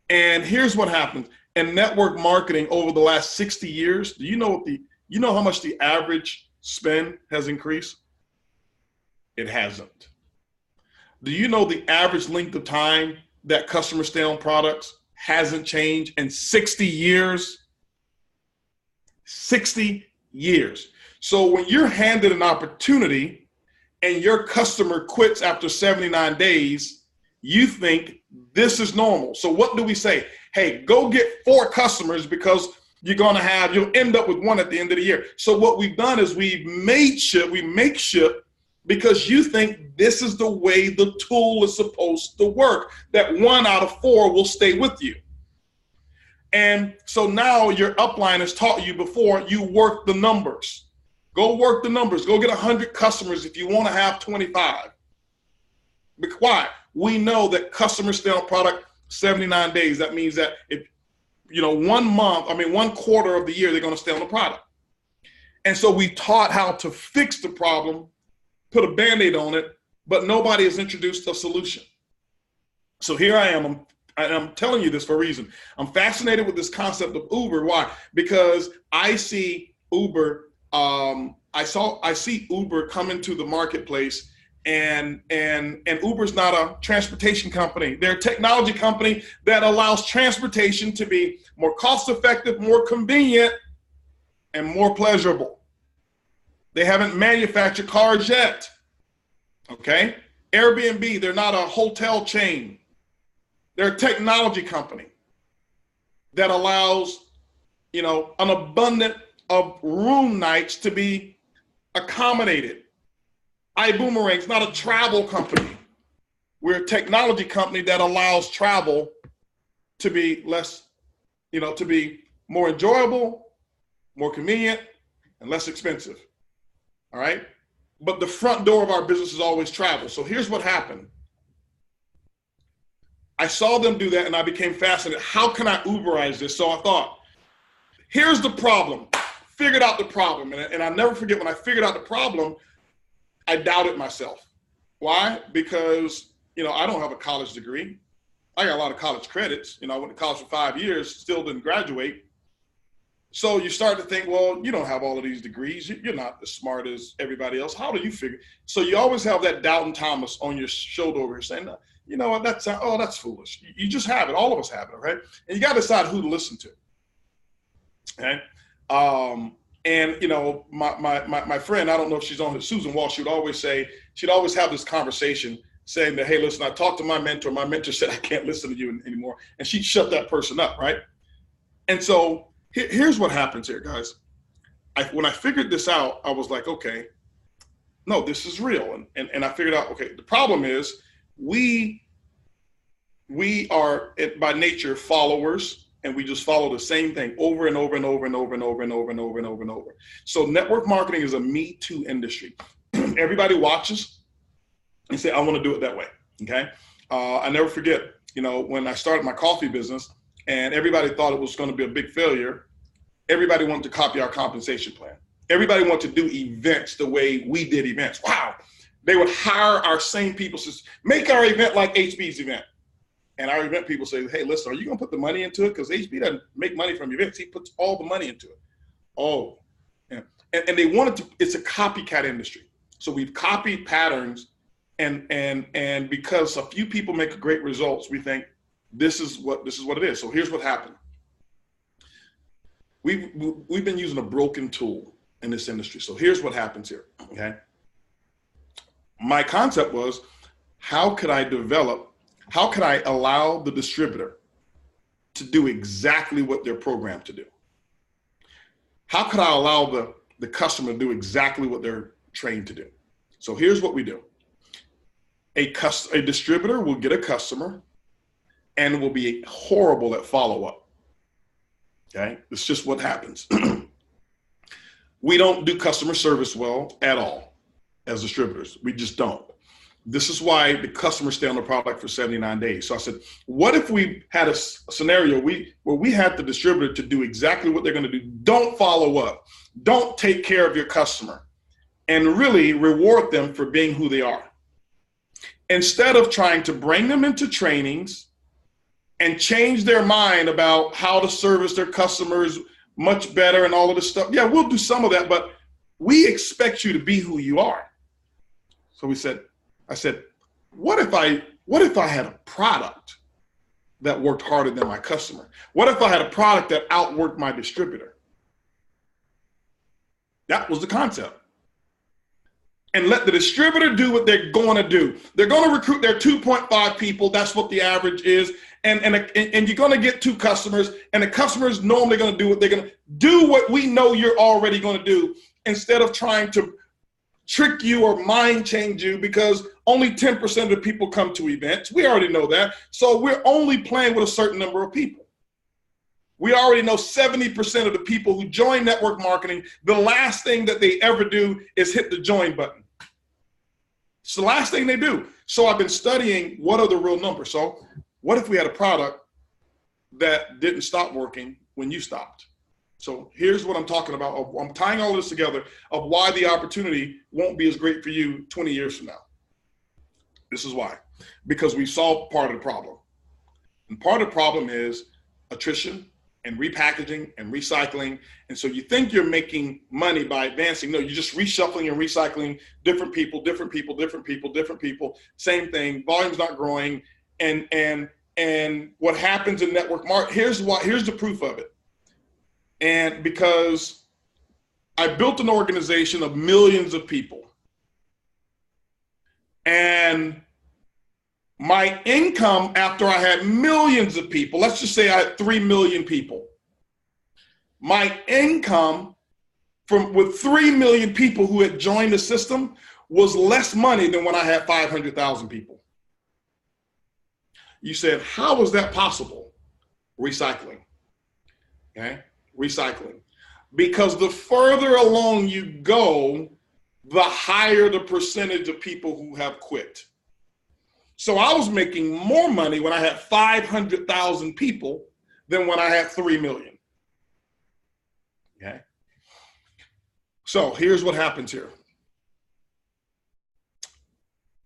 And here's what happens. In network marketing over the last 60 years, do you know how much the average spend has increased? It hasn't. Do you know the average length of time that customers stay on products hasn't changed in 60 years? 60 years. So when you're handed an opportunity and your customer quits after 79 days, you think this is normal. So what do we say? Hey, go get 4 customers because you'll end up with 1 at the end of the year. So what we've done is we make shift because you think this is the way the tool is supposed to work, that 1 out of 4 will stay with you. And so now your upline has taught you before, you work the numbers. Go work the numbers. Go get 100 customers if you want to have 25. Why? We know that customers stay on product 79 days. That means that if, 1 quarter of the year, they're going to stay on the product. And so we taught how to fix the problem, put a Band-Aid on it, but nobody has introduced a solution. So here I am. I'm telling you this for a reason. I'm fascinated with this concept of Uber. Why? Because I see Uber. I see Uber come into the marketplace, and Uber's not a transportation company. They're a technology company that allows transportation to be more cost-effective, more convenient, and more pleasurable. They haven't manufactured cars yet, okay? Airbnb, they're not a hotel chain. They're a technology company that allows, an abundance of room nights to be accommodated. iBuumerang is not a travel company. We're a technology company that allows travel to be less, to be more enjoyable, more convenient, and less expensive. All right. But the front door of our business is always travel. So here's what happened. I saw them do that and I became fascinated. How can I Uberize this? So I thought, here's the problem. Figured out the problem. And I'll never forget when I figured out the problem, I doubted myself. Why? Because, I don't have a college degree. I got a lot of college credits. I went to college for 5 years, still didn't graduate. So you start to think, well, you don't have all of these degrees. You're not as smart as everybody else. How do you figure? So you always have that doubting Thomas on your shoulder over here saying, you know what, that's foolish. You just have it. All of us have it, right? And you got to decide who to listen to, okay? And, my friend, I don't know if she's on here, Susan Walsh, she'd always have this conversation saying that, hey, listen, I talked to my mentor. My mentor said, I can't listen to you anymore. And she'd shut that person up, right? And so here's what happens here, guys. When I figured this out, I was like, okay, no, this is real. And I figured out, okay, the problem is we are by nature followers, and we just follow the same thing over and over and over and over and over and over and over and over and over. So network marketing is a Me Too industry. Everybody watches and say, I want to do it that way, okay? I never forget, when I started my coffee business and everybody thought it was going to be a big failure, everybody wanted to copy our compensation plan. Everybody wanted to do events the way we did events. Wow. They would hire our same people to make our event like HB's event. And our event people say, hey, listen, are you going to put the money into it? Because HB doesn't make money from events. He puts all the money into it. Oh, yeah. And they wanted to, it's a copycat industry. So we've copied patterns, and because a few people make great results, we think this is what it is. So here's what happened. We've been using a broken tool in this industry. So here's what happens here, okay? My concept was, how could I allow the distributor to do exactly what they're programmed to do? How could I allow the customer to do exactly what they're trained to do? So here's what we do. A distributor will get a customer and will be horrible at follow-up. Okay, it's just what happens. We don't do customer service well at all as distributors. We just don't. This is why the customers stay on the product for 79 days. So I said, what if we had a scenario where we had the distributor to do exactly what they're going to do? Don't follow up. Don't take care of your customer, and really reward them for being who they are. Instead of trying to bring them into trainings and change their mind about how to service their customers much better and all of this stuff. Yeah, we'll do some of that, but we expect you to be who you are. So I said, what if I had a product that worked harder than my customer? What if I had a product that outworked my distributor? That was the concept. And let the distributor do what they're going to do. They're going to recruit their 2.5 people. That's what the average is. And you're going to get 2 customers, and the customers normally going to do what they're going to do, what we know you're already going to do, instead of trying to trick you or mind change you, because only 10% of the people come to events. We already know that. So we're only playing with a certain number of people. We already know 70% of the people who join network marketing, the last thing that they ever do is hit the join button. It's the last thing they do. So I've been studying what are the real numbers. So what if we had a product that didn't stop working when you stopped? So here's what I'm talking about. I'm tying all of this together of why the opportunity won't be as great for you 20 years from now. This is why. Because we solved part of the problem. And part of the problem is attrition and repackaging and recycling. And so you think you're making money by advancing. No, you're just reshuffling and recycling different people, same thing. Volume's not growing. And what happens in network marketing, here's the proof of it. And because I built an organization of millions of people, and my income after I had millions of people, let's just say I had 3 million people. My income with 3 million people who had joined the system was less money than when I had 500,000 people. You said, how is that possible? Recycling, okay? Recycling. Because the further along you go, the higher the percentage of people who have quit. So I was making more money when I had 500,000 people than when I had 3 million. Okay. So here's what happens here.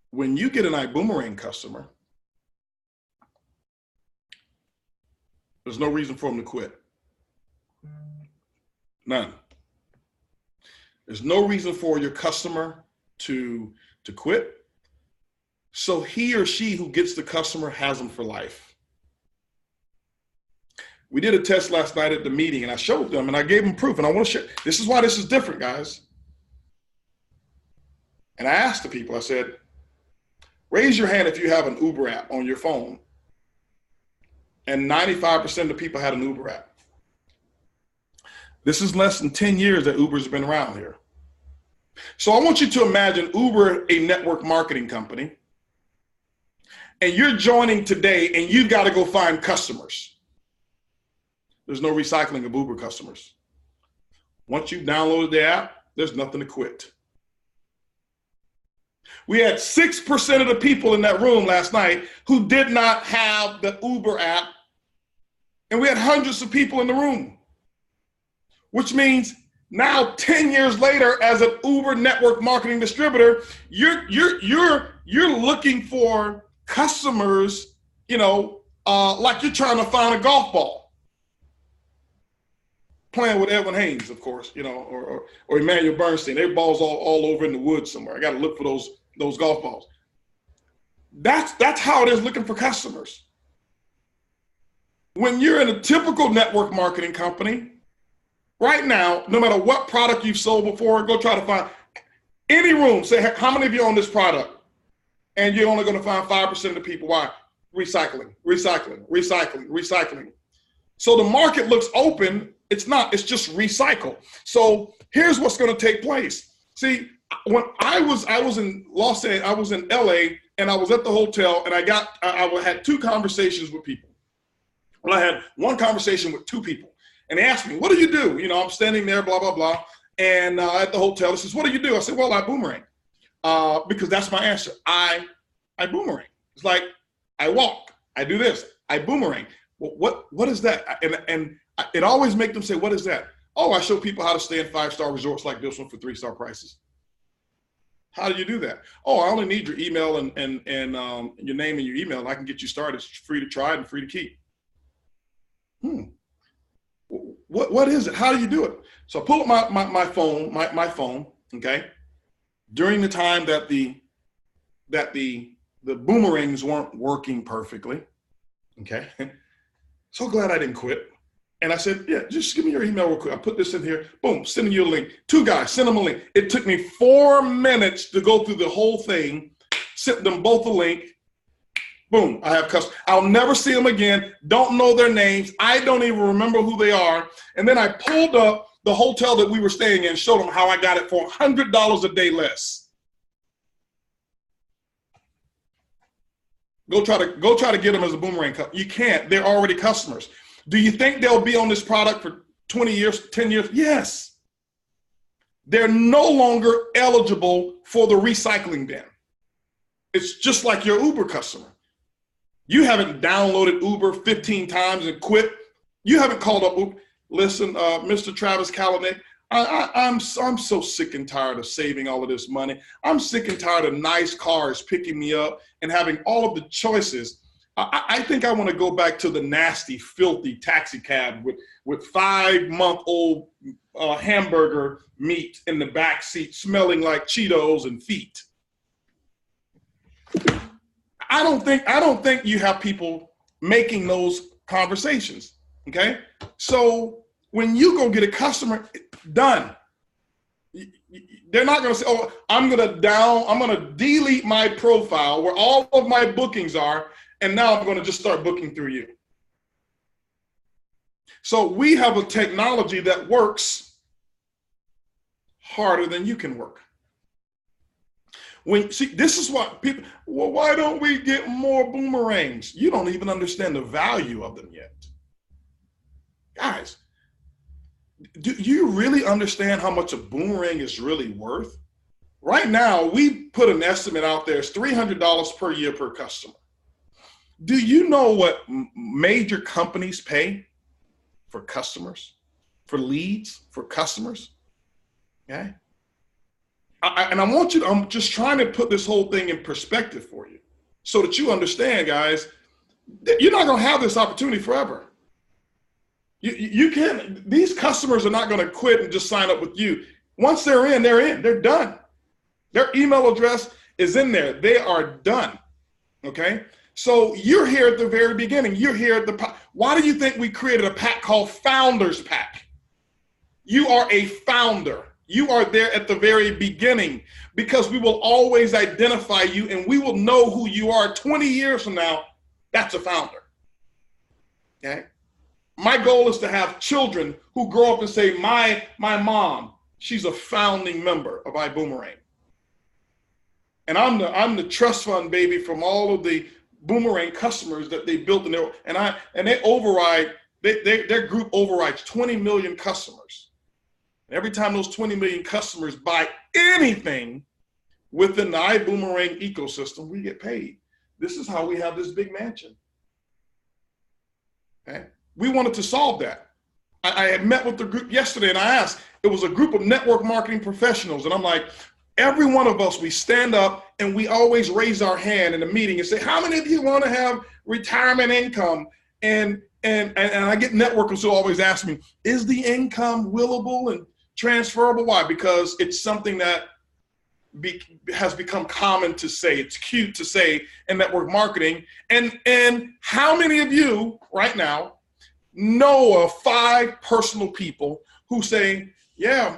When you get an iBuumerang customer, there's no reason for them to quit. None. There's no reason for your customer to quit. So he or she who gets the customer has them for life. We did a test last night at the meeting, and I showed them and I gave them proof, and I want to share. This is why this is different, guys. And I asked the people, I said, raise your hand if you have an Uber app on your phone. And 95% of the people had an Uber app. This is less than 10 years that Uber's been around here. So I want you to imagine Uber, a network marketing company, and you're joining today and you've got to go find customers. There's no recycling of Uber customers. Once you've downloaded the app, there's nothing to quit. We had 6% of the people in that room last night who did not have the Uber app, and we had hundreds of people in the room, which means now 10 years later, as an Uber network marketing distributor, you're looking for customers, like you're trying to find a golf ball. Playing with Edwin Haynes, of course, you know, or Emmanuel Bernstein. Their balls all over in the woods somewhere. I got to look for those golf balls. That's how it is looking for customers. When you're in a typical network marketing company, right now, no matter what product you've sold before, go try to find any room. Say, how many of you own this product? And you're only going to find 5% of the people. Why? Recycling, recycling, recycling, recycling. So the market looks open. It's not. It's just recycle. So here's what's going to take place. See, when I was in Los Angeles, I was in LA, and I was at the hotel, and I had two conversations with people. Well, I had one conversation with two people, and they asked me, "What do you do?" You know, I'm standing there, blah blah blah, and at the hotel, they says, "What do you do?" I said, "Well, I boomerang," because that's my answer. I boomerang. It's like I walk, I do this, I boomerang. Well, what is that? And it always makes them say, "What is that?" Oh, I show people how to stay in 5-star resorts like this one for 3-star prices. How do you do that? Oh, I only need your email and your name and your email, and I can get you started. It's free to try and free to keep. What is it? How do you do it? So I pull up my phone, okay? During the time that the boomerangs weren't working perfectly, okay? So glad I didn't quit. And I said, yeah, just give me your email real quick. I put this in here. Boom, sending you a link. Two guys, send them a link. It took me 4 minutes to go through the whole thing, sent them both a link. Boom, I have customers. I'll never see them again. Don't know their names. I don't even remember who they are. And then I pulled up the hotel that we were staying in, showed them how I got it for $100 a day less. Go try to get them as a boomerang customer. You can't. They're already customers. Do you think they'll be on this product for 20 years, 10 years? Yes. They're no longer eligible for the recycling bin. It's just like your Uber customer. You haven't downloaded Uber 15 times and quit. You haven't called up Uber. Listen, Mr. Travis Kalanick, I'm so sick and tired of saving all of this money. I'm sick and tired of nice cars picking me up and having all of the choices. I think I want to go back to the nasty, filthy taxi cab with 5-month-old hamburger meat in the back seat, smelling like Cheetos and feet. I don't think you have people making those conversations. Okay, so when you go get a customer, done. They're not going to say, "Oh, I'm going to delete my profile where all of my bookings are, and now I'm going to just start booking through you." So we have a technology that works harder than you can work. This is what people, well, why don't we get more boomerangs? You don't even understand the value of them yet. Guys, do you really understand how much a boomerang is really worth? Right now, we put an estimate out there. It's $300 per year per customer. Do you know what major companies pay for customers, for leads, for customers? Okay. I'm just trying to put this whole thing in perspective for you so that you understand, guys, that you're not going to have this opportunity forever. You can't, these customers are not going to quit and just sign up with you. Once they're in, they're done. Their email address is in there. They are done. Okay. So you're here at the very beginning. You're here at the, why do you think we created a pack called Founders Pack? You are a founder. You are there at the very beginning because we will always identify you and we will know who you are 20 years from now. That's a founder. Okay. My goal is to have children who grow up and say, my mom, she's a founding member of iBuumerang. And I'm the trust fund baby from all of the Boomerang customers that they built their group overrides 20 million customers. And every time those 20 million customers buy anything within the iBuumerang ecosystem, we get paid. This is how we have this big mansion. Okay. We wanted to solve that. I had met with the group yesterday and I asked, it was a group of network marketing professionals. And I'm like, Every one of us, we stand up and we always raise our hand in a meeting and say, how many of you want to have retirement income? And I get networkers who always ask me, is the income willable and transferable? Why? Because it's something that has become common to say. It's cute to say in network marketing. And how many of you right now know of 5 personal people who say, yeah,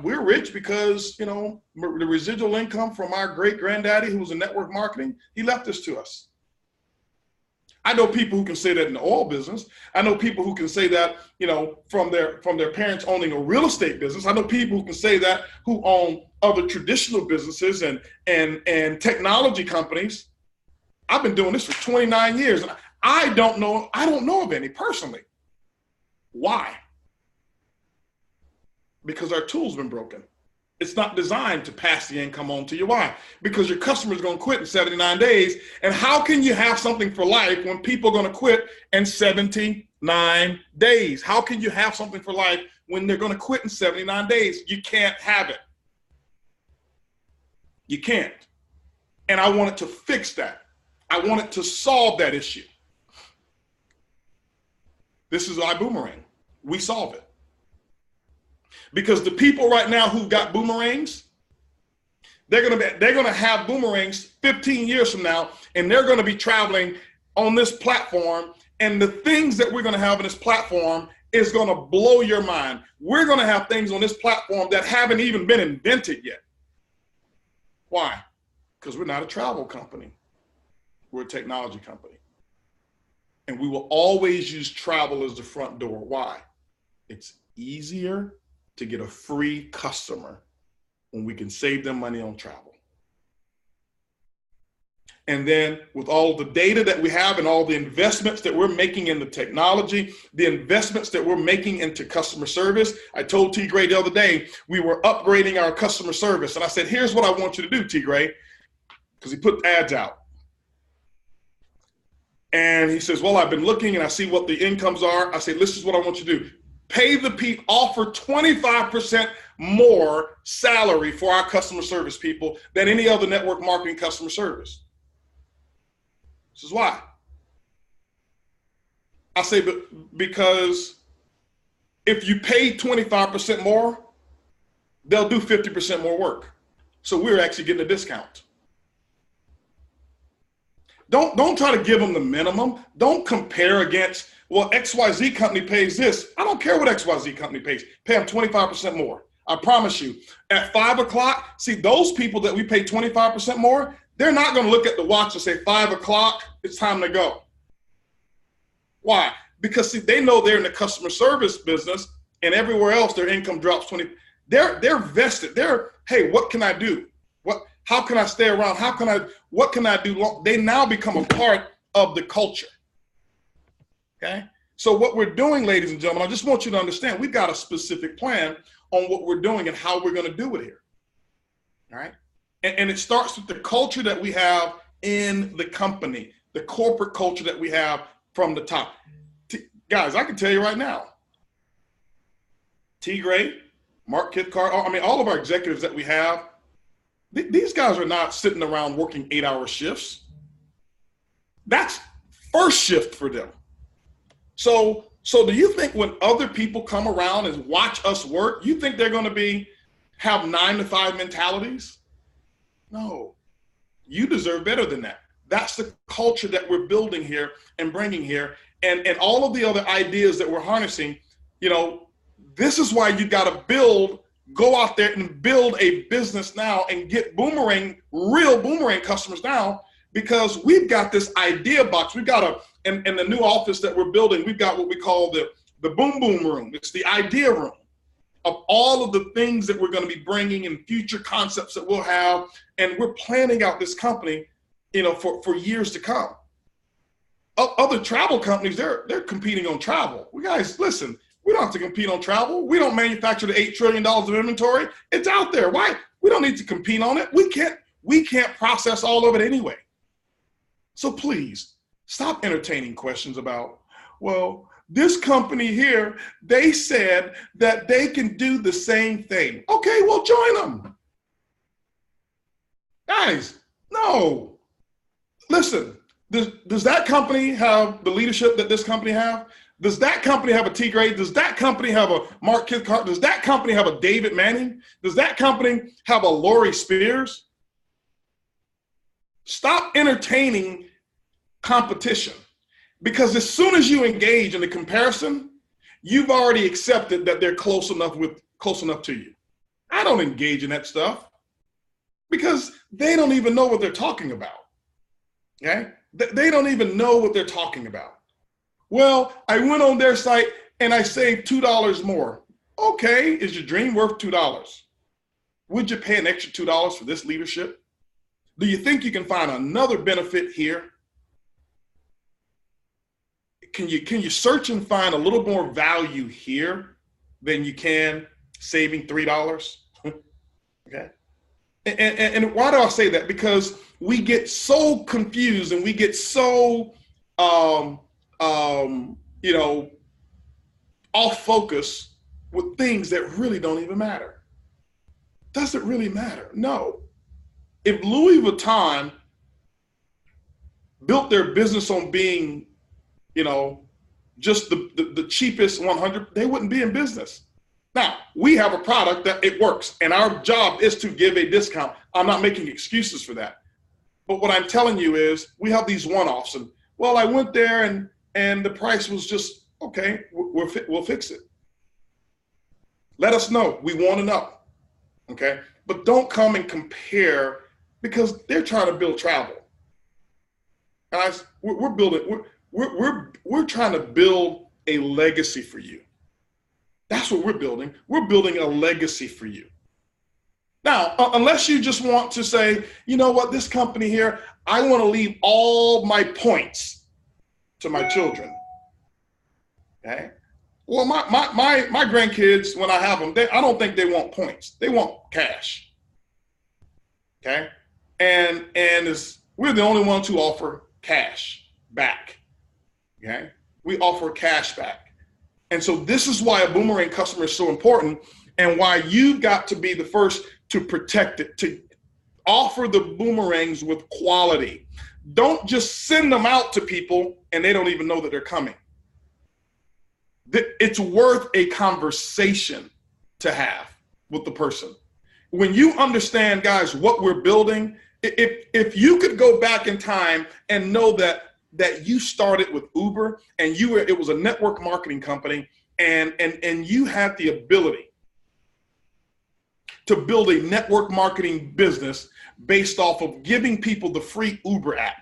we're rich because, the residual income from our great granddaddy who was in network marketing, he left this to us. I know people who can say that in the oil business. I know people who can say that, from their parents owning a real estate business. I know people who can say that who own other traditional businesses and technology companies. I've been doing this for 29 years and I don't know of any personally. Why? Because our tool's been broken. It's not designed to pass the income on to you. Why? Because your customer's going to quit in 79 days. And how can you have something for life when people are going to quit in 79 days? How can you have something for life when they're going to quit in 79 days? You can't have it. You can't. And I wanted to fix that. I wanted to solve that issue. This is iBuumerang. We solve it. Because the people right now who've got boomerangs, they're gonna have boomerangs 15 years from now, and they're gonna be traveling on this platform, and the things that we're gonna have on this platform is gonna blow your mind. We're gonna have things on this platform that haven't even been invented yet. Why? Because we're not a travel company. We're a technology company. And we will always use travel as the front door. Why? It's easier to get a free customer when we can save them money on travel. And then with all of the data that we have and all the investments that we're making in the technology, the investments that we're making into customer service, I told T. Gray the other day, we were upgrading our customer service. And I said, here's what I want you to do, T. Gray, because he put ads out. And he says, well, I've been looking and I see what the incomes are. I said, this is what I want you to do. Pay the people, offer 25% more salary for our customer service people than any other network marketing customer service. This is why. I say, because if you pay 25% more, they'll do 50% more work. So we're actually getting a discount. Don't try to give them the minimum. Don't compare against, well, XYZ company pays this. I don't care what XYZ company pays. Pay them 25% more. I promise you. At 5 o'clock, see, those people that we pay 25% more, they're not going to look at the watch and say, 5 o'clock, it's time to go. Why? Because, see, they know they're in the customer service business and everywhere else their income drops 20. They're vested. Hey, what can I do? How can I stay around? What can I do? They now become a part of the culture. Okay? So what we're doing, ladies and gentlemen, I just want you to understand, we've got a specific plan on what we're doing and how we're going to do it here. All right? And it starts with the culture that we have in the company, the corporate culture that we have from the top. Guys, I can tell you right now, T. Gray, Mark Kithcart, all of our executives that we have, these guys are not sitting around working 8-hour shifts. That's first shift for them. So do you think when other people come around and watch us work, you think they're going to have 9-to-5 mentalities? No, you deserve better than that. That's the culture that we're building here and bringing here. And all of the other ideas that we're harnessing, this is why you got to go out there and build a business now and get real boomerang customers now, because we've got this idea box. We've got in the new office that we're building, we've got what we call the boom boom room. It's the idea room of all of the things that we're going to be bringing and future concepts that we'll have. And we're planning out this company, for years to come. Other travel companies, they're competing on travel. We guys, listen, we don't have to compete on travel. We don't manufacture the $8 trillion of inventory. It's out there. Why? We don't need to compete on it. We can't process all of it anyway. So please stop entertaining questions about, well, this company here, they said that they can do the same thing. Okay, well, join them. Guys, no. Listen, does that company have the leadership that this company have? Does that company have a T grade? Does that company have a Mark Kithcart? Does that company have a David Manning? Does that company have a Lori Spears? Stop entertaining competition, because as soon as you engage in the comparison, you've already accepted that they're close enough to you. I don't engage in that stuff because they don't even know what they're talking about. Okay? They don't even know what they're talking about. Well, I went on their site and I saved $2 more. Okay, is your dream worth $2? Would you pay an extra $2 for this leadership? Do you think you can find another benefit here? Can you search and find a little more value here than you can saving $3? Okay. And why do I say that? Because we get so confused and we get so off focus with things that really don't even matter. Does it really matter? No. If Louis Vuitton built their business on being, just the cheapest 100, they wouldn't be in business. Now, we have a product that it works, and our job is to give a discount. I'm not making excuses for that. But what I'm telling you is we have these one-offs, and well, I went there and the price was just, okay, we'll fix it. Let us know. We want to know, okay? But don't come and compare, because they're trying to build travel. Guys, we're trying to build a legacy for you. That's what we're building. We're building a legacy for you. Now, unless you just want to say, you know what, this company here, I want to leave all my points to my children. Okay? Well, my grandkids, when I have them, I don't think they want points. They want cash. Okay? And we're the only ones who offer cash back. Okay? We offer cash back. And so this is why a boomerang customer is so important, and why you've got to be the first to protect it, to offer the boomerangs with quality. Don't just send them out to people and they don't even know that they're coming. It's worth a conversation to have with the person. When you understand, guys, what we're building, if you could go back in time and know that you started with Uber and it was a network marketing company, and you had the ability to build a network marketing business based off of giving people the free Uber app.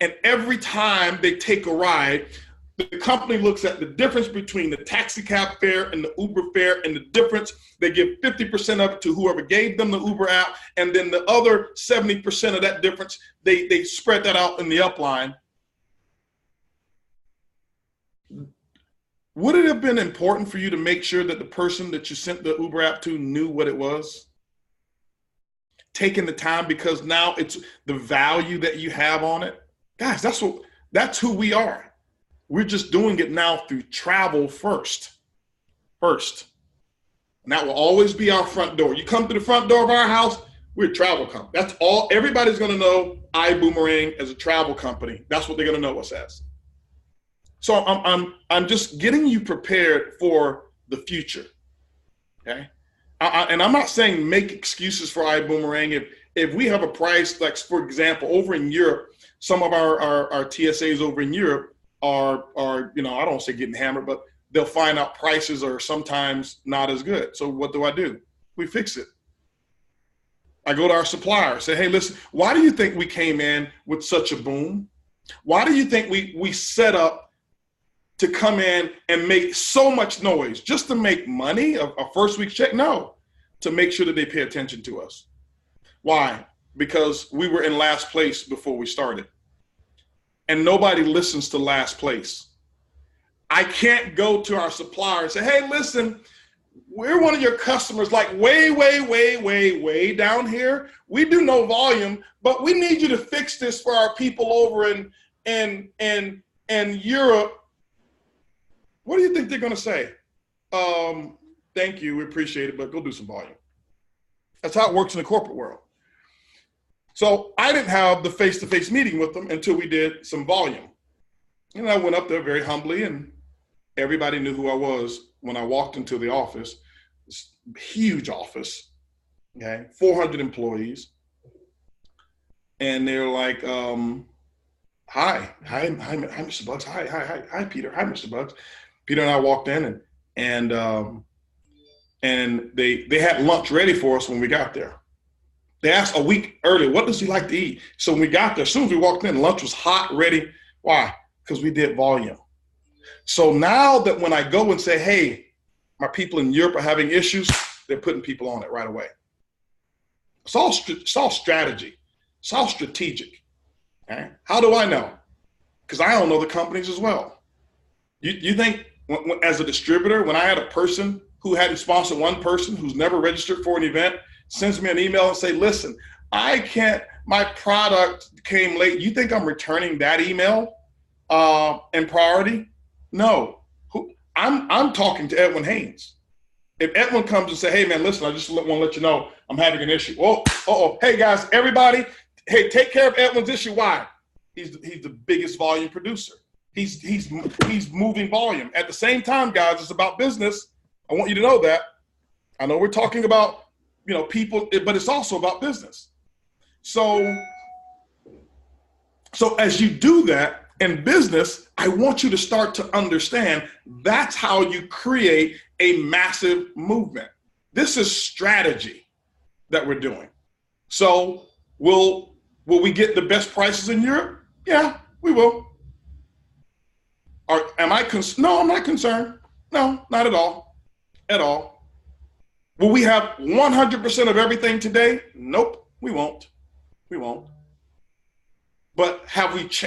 And every time they take a ride, the company looks at the difference between the taxi cab fare and the Uber fare, and the difference, they give 50% of it to whoever gave them the Uber app, and then the other 70% of that difference, they spread that out in the upline. Would it have been important for you to make sure that the person that you sent the Uber app to knew what it was? Taking the time, because now it's the value that you have on it. Guys, that's who we are. We're just doing it now through travel first. And that will always be our front door. You come to the front door of our house, we're a travel company. That's all. Everybody's going to know iBuumerang as a travel company. That's what they're going to know us as. So I'm just getting you prepared for the future, okay? And I'm not saying make excuses for iBuumerang. If we have a price, like for example, over in Europe, some of our TSAs over in Europe are I don't say getting hammered, but they'll find out prices are sometimes not as good. So what do? We fix it. I go to our supplier, say, hey, listen, why do you think we came in with such a boom? Why do you think we set up to come in and make so much noise just to make money, a first week's check? No, to make sure that they pay attention to us. Why? Because we were in last place before we started. And nobody listens to last place. I can't go to our supplier and say, hey, listen, we're one of your customers, like way down here. We do no volume, but we need you to fix this for our people over in Europe. What do you think they're going to say? Thank you, we appreciate it, but go do some volume. That's how it works in the corporate world. So I didn't have the face-to-face meeting with them until we did some volume. And I went up there very humbly, and everybody knew who I was when I walked into the office. This huge office, okay, 400 employees. And they're like, hi, Mr. Bugs. Hi, Peter. Hi, Mr. Bugs. Peter and I walked in, and they had lunch ready for us when we got there. They asked a week earlier, what does he like to eat? So when we got there, as soon as we walked in, lunch was hot, ready. Why? Because we did volume. So now that when I go and say, hey, my people in Europe are having issues, they're putting people on it right away. It's all strategy. It's all strategic. Okay? How do I know? Because I don't know the companies as well. You think as a distributor, when I had a person who hadn't sponsored one person who's never registered for an event, sends me an email and say, listen, I can't, my product came late. You think I'm returning that email in priority? No. I'm talking to Edwin Haynes. If Edwin comes and say, hey man, listen, I just want to let you know I'm having an issue. Oh, hey guys, everybody, hey, take care of Edwin's issue. Why? He's the biggest volume producer. He's moving volume. At the same time, guys, it's about business. I want you to know that. I know we're talking about, people, but it's also about business. So as you do that in business, I want you to start to understand that's how you create a massive movement. This is strategy that we're doing. So will we get the best prices in Europe? Yeah, we will. No, I'm not concerned. No, not at all. At all. Will we have 100% of everything today? Nope, we won't. We won't. But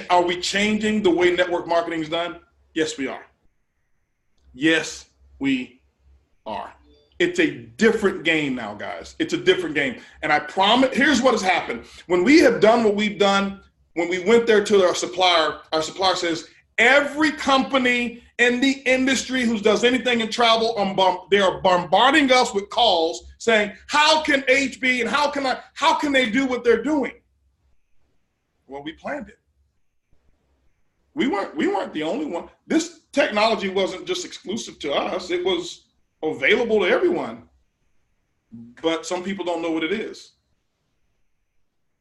are we changing the way network marketing is done? Yes, we are. Yes, we are. It's a different game now, guys. It's a different game. And I promise, here's what has happened. When we have done what we've done, when we went there to our supplier says, every company in the industry who does anything in travel, they are bombarding us with calls saying, how can HB and how can they do what they're doing? Well, we planned it. We weren't the only one. This technology wasn't just exclusive to us. It was available to everyone. But some people don't know what it is.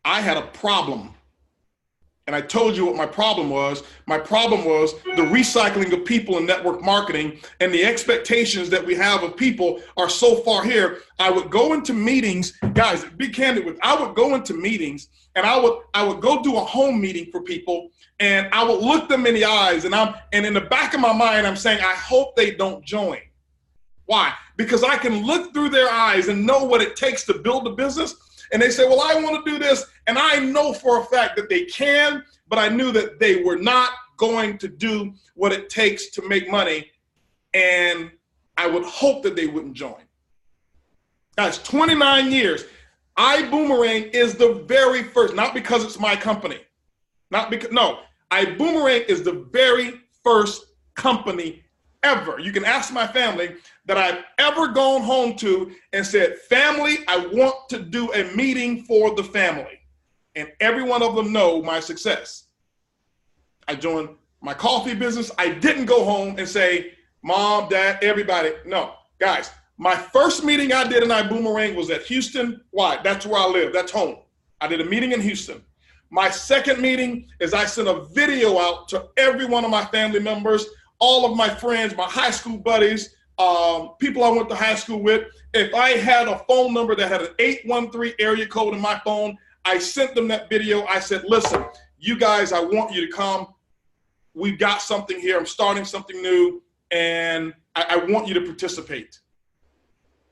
I had a problem. And I told you what my problem was. My problem was the recycling of people in network marketing, and the expectations that we have of people are so far here. I would go into meetings, guys, be candid with, I would go into meetings and I would go do a home meeting for people, and I would look them in the eyes, and in the back of my mind, I'm saying, I hope they don't join. Why? Because I can look through their eyes and know what it takes to build a business. And they say, well, I want to do this. And I know for a fact that they can, but I knew that they were not going to do what it takes to make money. And I would hope that they wouldn't join. That's 29 years. iBuumerang is the very first, not because it's my company. iBuumerang is the very first company ever. You can ask my family that I've ever gone home to and said, family, I want to do a meeting for the family. And every one of them know my success. I joined my coffee business. I didn't go home and say, mom, dad, everybody. No, guys, my first meeting I did in iBuumerang was at Houston. Why? That's where I live. That's home. I did a meeting in Houston. My second meeting is I sent a video out to every one of my family members, all of my friends, my high school buddies, people I went to high school with. If I had a phone number that had an 813 area code in my phone, I sent them that video. I said, listen, you guys, I want you to come. We've got something here. I'm starting something new, and I want you to participate.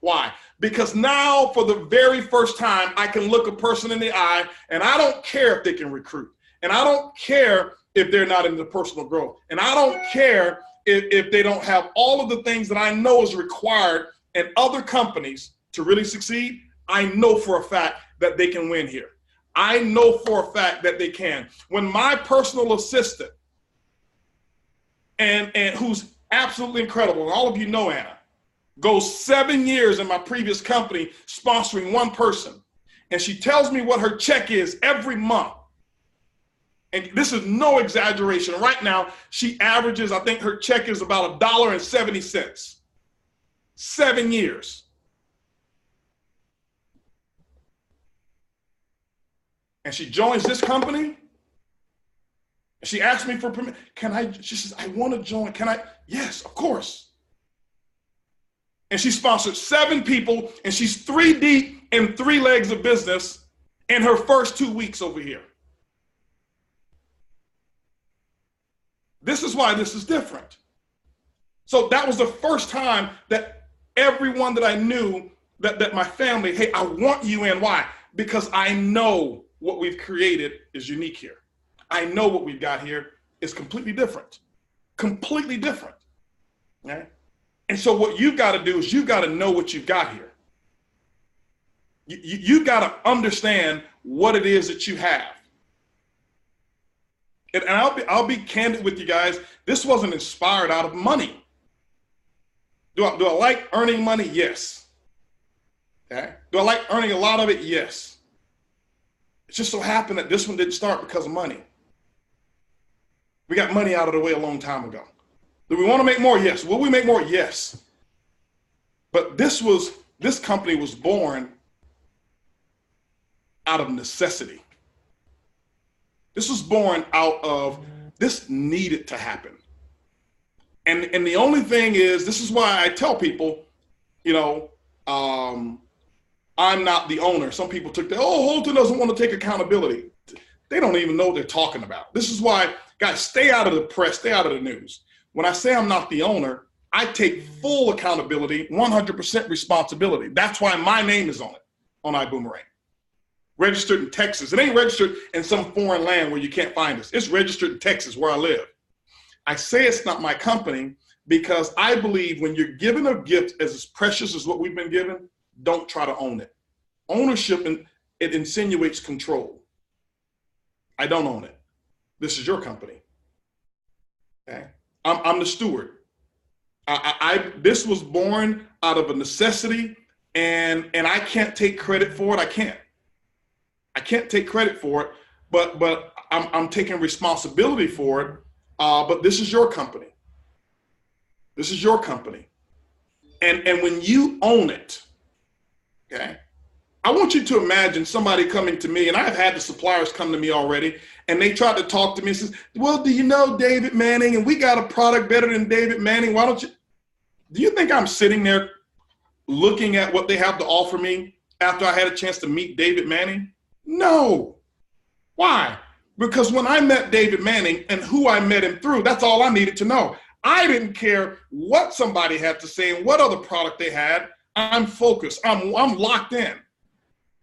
Why? Because now, for the very first time, I can look a person in the eye, and I don't care if they can recruit. And I don't care if they're not into personal growth. And I don't care if they don't have all of the things that I know is required in other companies to really succeed. I know for a fact that they can win here. I know for a fact that they can. When my personal assistant and who's absolutely incredible. And all of you know Anna. Goes 7 years in my previous company sponsoring one person. And she tells me what her check is every month. And this is no exaggeration. Right now, she averages, I think her check is about $1.70. 7 years. And she joins this company. She asked me for permission. She says, I want to join. Can I? Yes, of course. And she sponsored 7 people, and she's 3 deep in 3 legs of business in her first 2 weeks over here. This is why this is different. So that was the first time that everyone that I knew, that my family, hey, I want you in. Why? Because I know what we've created is unique here. I know what we've got here is completely different. Completely different. Okay? And so what you've got to do is you've got to know what you've got here. You've got to understand what it is that you have. And I'll be candid with you guys. This wasn't inspired out of money. Do I like earning money? Yes. Okay. Do I like earning a lot of it? Yes. It just so happened that this one didn't start because of money. We got money out of the way a long time ago. Do we want to make more? Yes. Will we make more? Yes. But this company was born out of necessity. This was born out of, this needed to happen. And the only thing is, this is why I tell people, I'm not the owner. Some people took that, Holton doesn't want to take accountability. They don't even know what they're talking about. This is why, guys, stay out of the press, stay out of the news. When I say I'm not the owner, I take full accountability, 100% responsibility. That's why my name is on it, on iBuumerang. Registered in Texas. It ain't registered in some foreign land where you can't find us. It's registered in Texas where I live. I say it's not my company because I believe when you're given a gift as precious as what we've been given, don't try to own it. Ownership, it insinuates control. I don't own it. This is your company. Okay? I'm the steward. This was born out of a necessity, and I can't take credit for it. I can't take credit for it, but I'm taking responsibility for it. But this is your company. This is your company. And when you own it, okay, I want you to imagine somebody coming to me, and I've had the suppliers come to me already, and they tried to talk to me and says, well, do you know David Manning? And we got a product better than David Manning. Why don't you? Do you think I'm sitting there looking at what they have to offer me after I had a chance to meet David Manning? No. Why? Because when I met David Manning and who I met him through, that's all I needed to know. I didn't care what somebody had to say and what other product they had. I'm focused. I'm locked in.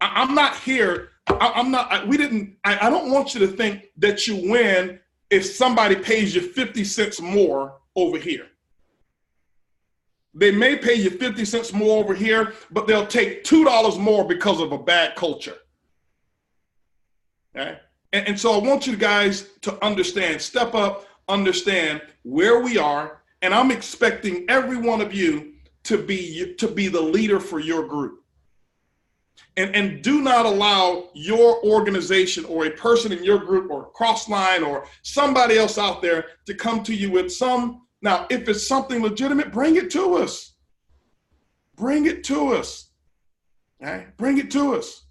I'm not here. I don't want you to think that you win if somebody pays you 50 cents more over here. They may pay you 50 cents more over here, but they'll take $2 more because of a bad culture. Okay? And so I want you guys to understand, step up, understand where we are, and I'm expecting every one of you to be the leader for your group. And do not allow your organization or a person in your group or Crossline or somebody else out there to come to you with now, if it's something legitimate, bring it to us. Bring it to us. Okay? Bring it to us.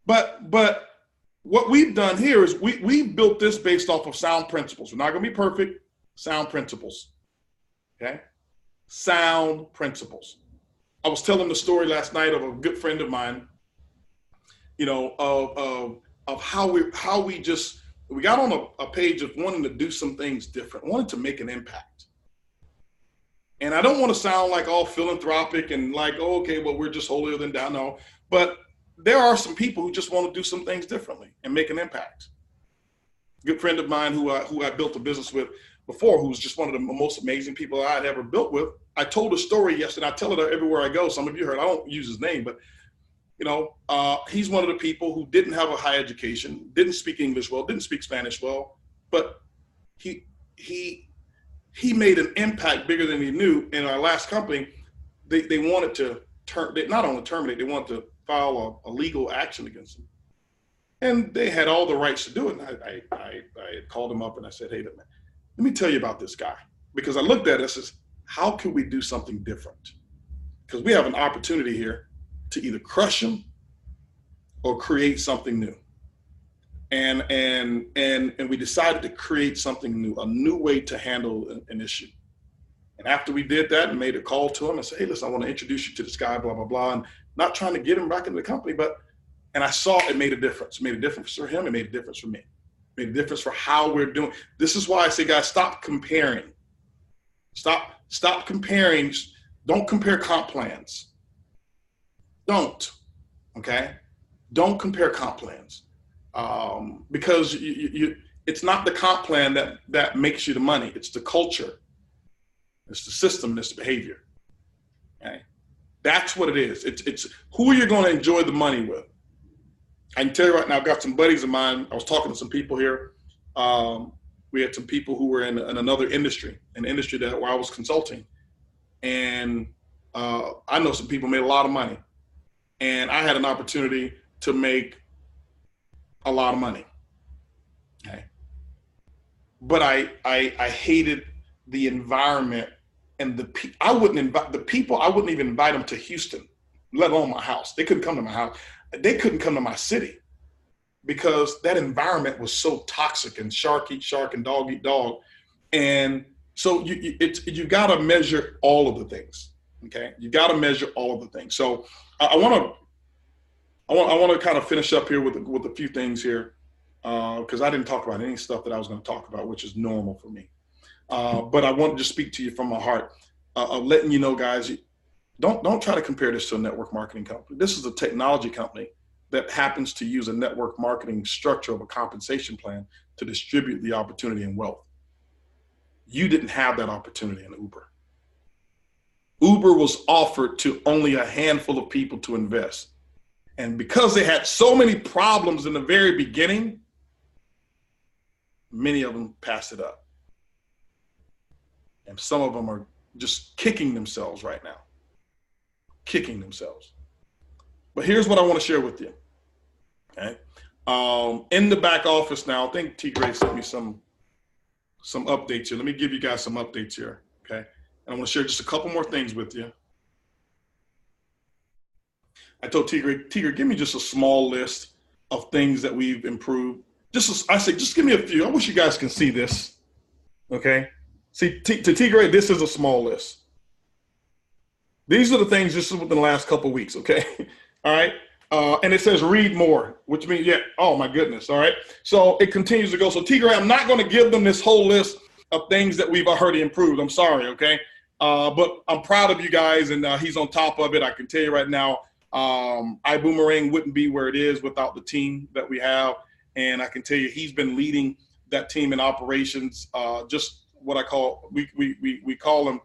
But what we've done here is we built this based off of sound principles. We're not going to be perfect. Sound principles. Okay? Sound principles. I was telling the story last night of a good friend of mine, of how we got on a page of wanting to do some things different, wanted to make an impact. And I don't want to sound like all philanthropic and like, we're just holier than thou. No, but there are some people who just want to do some things differently and make an impact. A good friend of mine who I built a business with before, who was just one of the most amazing people I'd ever built with. I told a story yesterday. I tell it everywhere I go. Some of you heard. I don't use his name, but he's one of the people who didn't have a high education, didn't speak English well, didn't speak Spanish well, but he he made an impact bigger than he knew. In our last company, they wanted to not only terminate, they wanted to file a legal action against him. And they had all the rights to do it. And I called him up and I said, hey, let me tell you about this guy. Because I looked at it and said, how can we do something different? Because we have an opportunity here to either crush him or create something new. And we decided to create something new, a new way to handle an issue. And after we did that and made a call to him and said, hey, listen, I want to introduce you to this guy, blah, blah, blah. And not trying to get him back into the company, and I saw it made a difference. It made a difference for him. It made a difference for me. It made a difference for how we're doing. This is why I say, guys, stop comparing. Stop comparing. Don't compare comp plans. Don't, okay? Don't compare comp plans. Because it's not the comp plan that makes you the money. It's the culture. It's the system. It's the behavior. Okay? That's what it is. It's who you're going to enjoy the money with. I can tell you right now, I've got some buddies of mine. I was talking to some people here. We had some people who were in another industry, an industry where I was consulting. And I know some people made a lot of money. And I had an opportunity to make a lot of money. Okay. But I hated the environment and I wouldn't even invite them to Houston, let alone my house. They couldn't come to my house. They couldn't come to my city because that environment was so toxic and shark eat shark and dog eat dog. And so you got to measure all of the things. Okay. You got to measure all of the things. So I want to kind of finish up here with a few things here. Because I didn't talk about any stuff that I was going to talk about, which is normal for me. But I want to just speak to you from my heart of letting you know, guys, don't try to compare this to a network marketing company. This is a technology company that happens to use a network marketing structure of a compensation plan to distribute the opportunity and wealth. You didn't have that opportunity in Uber. Uber was offered to only a handful of people to invest. And because they had so many problems in the very beginning, many of them passed it up. And some of them are just kicking themselves right now. Kicking themselves. But here's what I want to share with you. Okay. In the back office now, I think T. Gray sent me some updates here. Let me give you guys some updates here. Okay. And I want to share just a couple more things with you. I told Tigger, give me just a small list of things that we've improved. I said, just give me a few. I wish you guys can see this. Okay. See, to Tigger, this is a small list. These are the things just within the last couple of weeks. Okay. All right. And it says read more, which means, yeah. Oh my goodness. All right. So it continues to go. So Tigger, I'm not going to give them this whole list of things that we've already improved. I'm sorry. Okay. But I'm proud of you guys, and he's on top of it. I can tell you right now, iBuumerang wouldn't be where it is without the team that we have. And I can tell you, he's been leading that team in operations. Just what I call, we call him,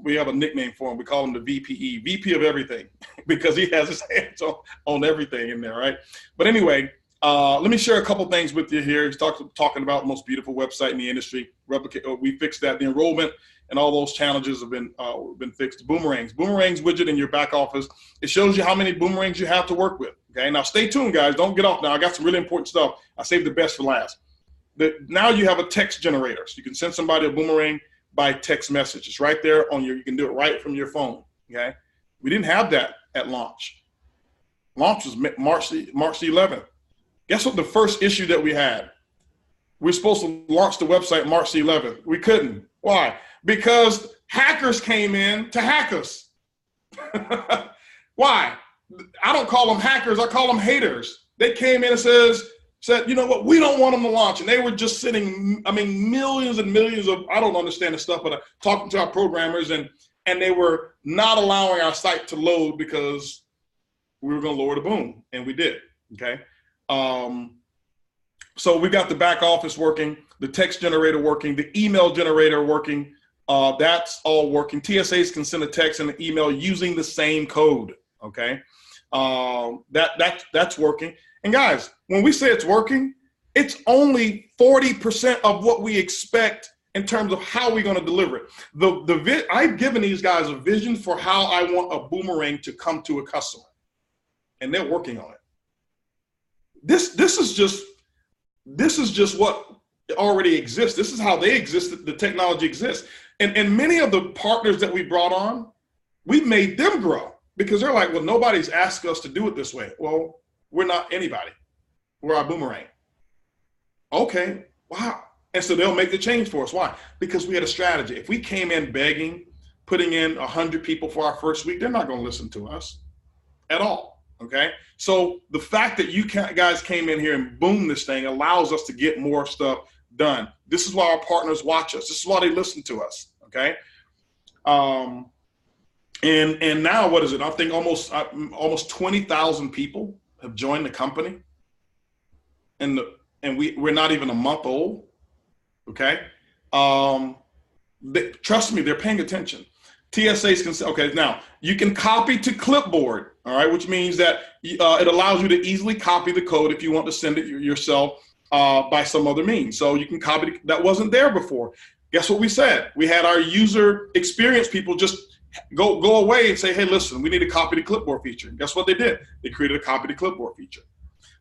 we have a nickname for him. We call him the VPE, VP of everything, because he has his hands on everything in there, right? But anyway, let me share a couple things with you here. He's talking about the most beautiful website in the industry. We fixed that. The enrollment and all those challenges have been fixed. Boomerangs widget in your back office. It shows you how many boomerangs you have to work with. Okay, now stay tuned, guys. Don't get off now. I got some really important stuff. I saved the best for last. Now you have a text generator. So you can send somebody a boomerang by text message. It's right there you can do it right from your phone. Okay, we didn't have that at launch. Launch was March the 11th. Guess what the first issue that we had? We're supposed to launch the website March the 11th. We couldn't. Why? Because hackers came in to hack us. Why? I don't call them hackers. I call them haters. They came in and said, you know what? We don't want them to launch. And they were just sitting, millions and millions of, I don't understand the stuff, but talking to our programmers, and they were not allowing our site to load because we were going to lower the boom. And we did. Okay. So we got the back office working, the text generator working, the email generator working. That's all working. TSAs can send a text and an email using the same code. Okay. That's working. And guys, when we say it's working, it's only 40% of what we expect in terms of how we're going to deliver it. I've given these guys a vision for how I want a boomerang to come to a customer, and they're working on it. This is just what already exists. This is how they exist. The technology exists, and many of the partners that we brought on, we've made them grow because they're like, well, nobody's asked us to do it this way. Well, we're not anybody. We're iBuumerang. Okay, wow. And so they'll make the change for us. Why? Because we had a strategy. If we came in begging, putting in 100 people for our first week, they're not going to listen to us at all. Okay. So the fact that you guys came in here and boomed this thing allows us to get more stuff done. This is why our partners watch us. This is why they listen to us. Okay. And now what is it? I think almost 20,000 people have joined the company, and we're not even a month old. Okay. Trust me, they're paying attention. TSAs can say, okay, now you can copy to clipboard, all right, which means that it allows you to easily copy the code if you want to send it yourself by some other means. So you can copy, that wasn't there before. Guess what we said? We had our user experience people just go away and say, hey, listen, we need a copy to clipboard feature. And guess what they did? They created a copy to clipboard feature.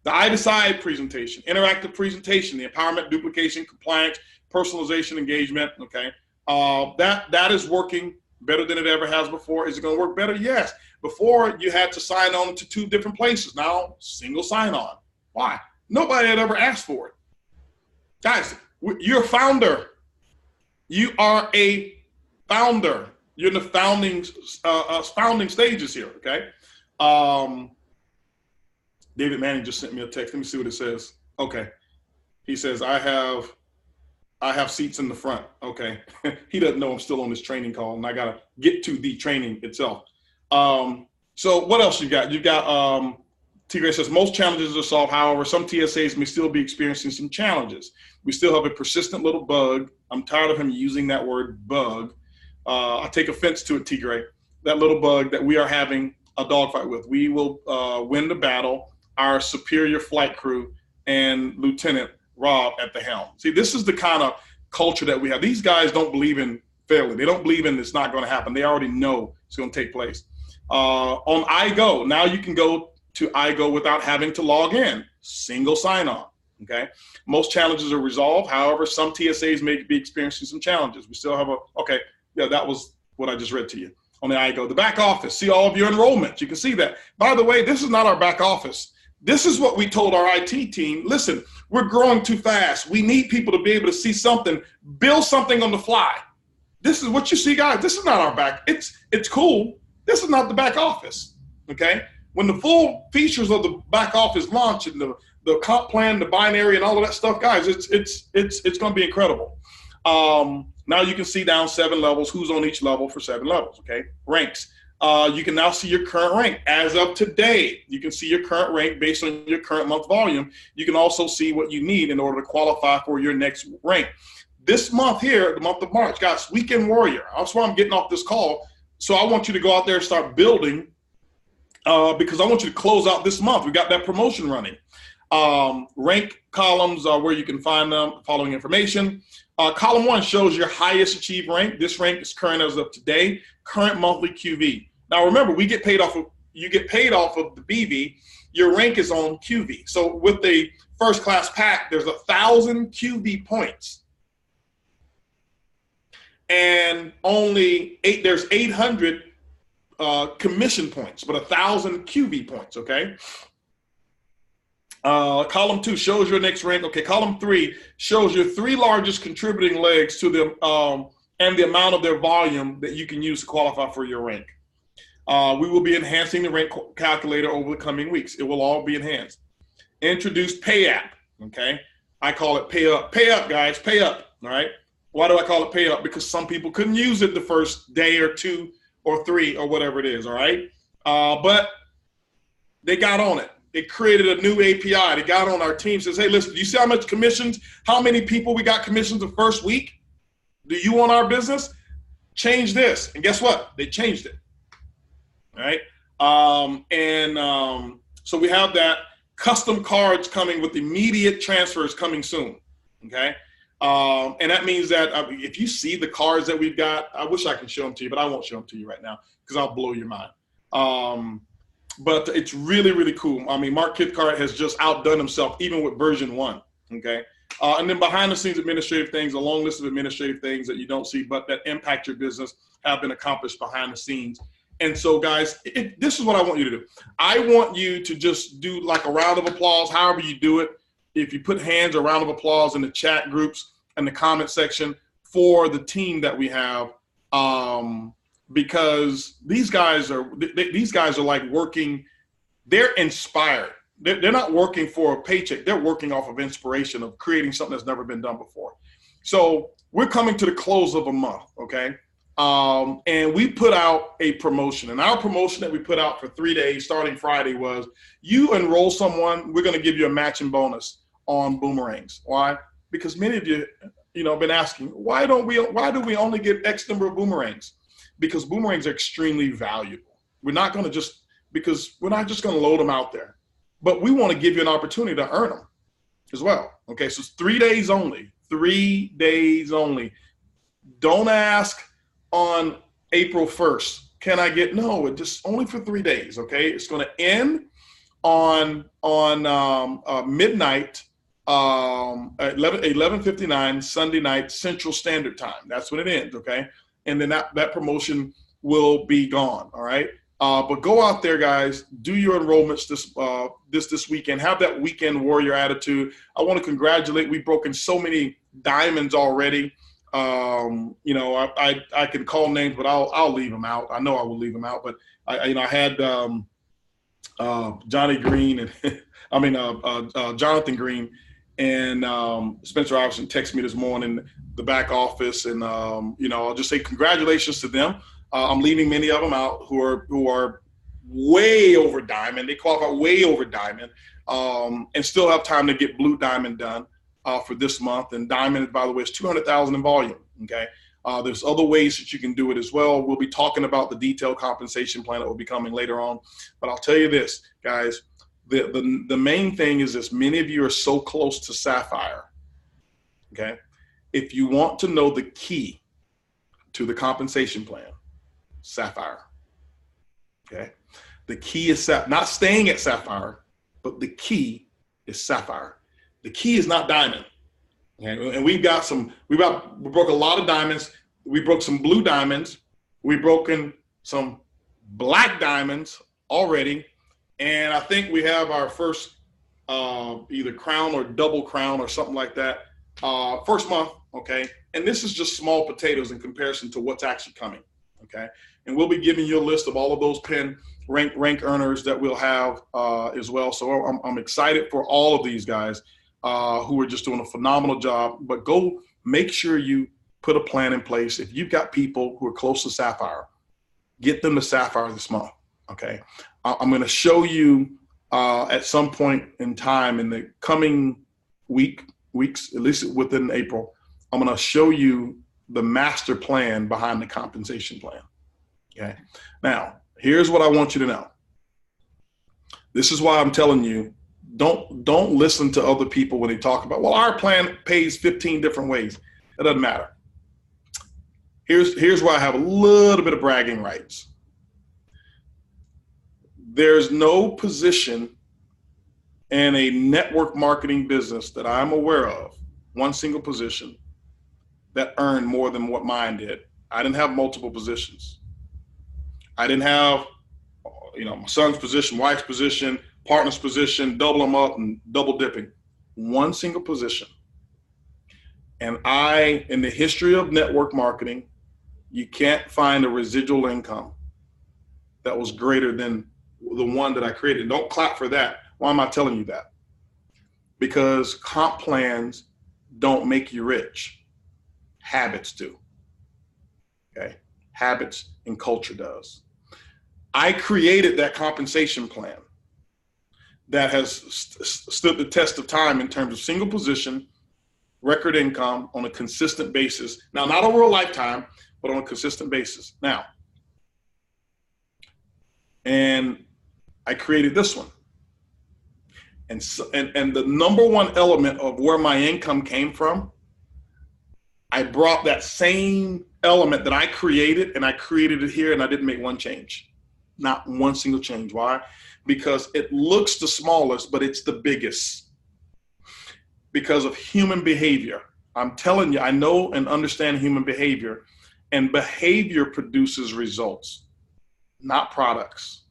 The I-Decide presentation, interactive presentation, the empowerment, duplication, compliance, personalization, engagement, okay? That is working better than it ever has before. Is it going to work better? Yes. Before, you had to sign on to 2 different places. Now, single sign-on. Why? Nobody had ever asked for it. Guys, you're a founder. You are a founder. You're in the founding stages here, okay? David Manning just sent me a text. Let me see what it says. Okay. He says, I have seats in the front. Okay. He doesn't know I'm still on this training call, and I got to get to the training itself. So what else you got? You've got, Tigray says, most challenges are solved. However, some TSAs may still be experiencing some challenges. We still have a persistent little bug. I'm tired of him using that word bug. I take offense to it, Tigray. That little bug that we are having a dogfight with. We will win the battle. Our superior flight crew and Lieutenant Rob at the helm. See, this is the kind of culture that we have. These guys don't believe in failure. They don't believe in it's not going to happen. They already know it's going to take place. On iGo, now you can go to iGo without having to log in. Single sign-on, okay? Most challenges are resolved. However, some TSAs may be experiencing some challenges. We still have okay, yeah, that was what I just read to you on the iGo. The back office, see all of your enrollments. You can see that. By the way, this is not our back office. This is what we told our IT team. Listen, we're growing too fast. We need people to be able to see something, build something on the fly. This is what you see, guys. This is not our back. It's cool. This is not the back office, okay? When the full features of the back office launch and the comp plan, the binary, and all of that stuff, guys, it's going to be incredible. Now you can see down 7 levels, who's on each level for 7 levels, okay? Ranks. You can now see your current rank. As of today, you can see your current rank based on your current month volume. You can also see what you need in order to qualify for your next rank. This month here, the month of March, guys, Weekend Warrior. That's why I'm getting off this call. So I want you to go out there and start building because I want you to close out this month. We got that promotion running. Rank columns are where you can find them, following information. Column 1 shows your highest achieved rank. This rank is current as of today, current monthly QV. Now remember, you get paid off of the BV. Your rank is on QV. So with the first class pack, there's 1,000 QV points. And there's 800 commission points, but 1,000 QV points, okay? Column 2 shows your next rank. Okay, column 3 shows your 3 largest contributing legs to them and the amount of their volume that you can use to qualify for your rank. We will be enhancing the rank calculator over the coming weeks. It will all be enhanced. Introduced Pay App, okay? I call it Pay Up. Pay Up, guys, Pay Up, all right? Why do I call it Pay Up? Because some people couldn't use it the first day or 2 or 3 or whatever it is, all right? But they got on it. They created a new API. They got on our team, says, hey, listen, do you see how much commissions, how many people we got commissions the first week? Do you want our business? Change this. And guess what? They changed it, all right? So we have that. Custom cards coming with immediate transfers coming soon, okay? And that means that if you see the cards that we've got, I wish I could show them to you, but I won't show them to you right now because I'll blow your mind. But it's really, really cool. I mean, Mark Cathcart has just outdone himself, even with version 1, okay? And then behind the scenes administrative things, a long list of administrative things that you don't see, but that impact your business have been accomplished behind the scenes. And so, guys, this is what I want you to do. I want you to just do like a round of applause, however you do it. If you put hands, a round of applause in the chat groups and the comment section for the team that we have, because these guys are like working. They're inspired. They're not working for a paycheck. They're working off of inspiration of creating something that's never been done before. So we're coming to the close of a month, okay? And we put out a promotion, and our promotion that we put out for 3 days starting Friday was, you enroll someone, we're going to give you a matching bonus on boomerangs. Why? Because many of you, been asking, why do we only get X number of boomerangs? Because boomerangs are extremely valuable. We're not going to just load them out there, but we want to give you an opportunity to earn them as well. Okay. So it's 3 days only, 3 days only. Don't ask on April 1st, can I get, no, it's just only for 3 days. Okay. It's going to end on midnight, 11:59 Sunday night Central Standard Time. That's when it ends. Okay. And then that promotion will be gone. All right. But go out there, guys, do your enrollments this weekend. Have that weekend warrior attitude. I want to congratulate. We've broken so many diamonds already. I can call names, but I'll leave them out. I know I will leave them out. But I had Johnny Green and Jonathan Green and Spencer Iverson text me this morning, the back office, and I'll just say congratulations to them. I'm leaving many of them out who are way over diamond. They qualify way over diamond, and still have time to get blue diamond done for this month. And diamond, by the way, is 200,000 in volume. Okay. There's other ways that you can do it as well. We'll be talking about the detailed compensation plan that will be coming later on. But I'll tell you this, guys, the main thing is this: many of you are so close to Sapphire. Okay. If you want to know the key to the compensation plan, Sapphire. Okay. The key is not staying at Sapphire, but the key is Sapphire. The key is not diamond. Okay? And we broke a lot of diamonds. We broke some blue diamonds. We've broken some black diamonds already. And I think we have our first either crown or double crown or something like that first month. Okay. And this is just small potatoes in comparison to what's actually coming. Okay. And we'll be giving you a list of all of those pin rank earners that we'll have as well. So I'm excited for all of these guys who are just doing a phenomenal job. But go make sure you put a plan in place. If you've got people who are close to Sapphire, get them to Sapphire this month. Okay. I'm going to show you at some point in time in the coming weeks, at least within April, I'm going to show you the master plan behind the compensation plan. Okay. Now, here's what I want you to know. This is why I'm telling you, don't listen to other people when they talk about, well, our plan pays 15 different ways. It doesn't matter. Here's where I have a little bit of bragging rights. There's no position in a network marketing business that I'm aware of, one single position, that earned more than what mine did. I didn't have multiple positions. I didn't have, my son's position, wife's position, partner's position, double them up and double dipping. One single position. And in the history of network marketing, you can't find a residual income that was greater than the one that I created. Don't clap for that. Why am I telling you that? Because comp plans don't make you rich. Habits do. Okay. Habits and culture does. I created that compensation plan that has stood the test of time in terms of single position, record income on a consistent basis. Now, not over a lifetime, but on a consistent basis. Now, and I created this one. And the number one element of where my income came from I brought that same element that I created, and I created it here, and I didn't make one change. Not one single change. Why? Because it looks the smallest, but it's the biggest. Because of human behavior. I'm telling you, I know and understand human behavior, and behavior produces results, not products,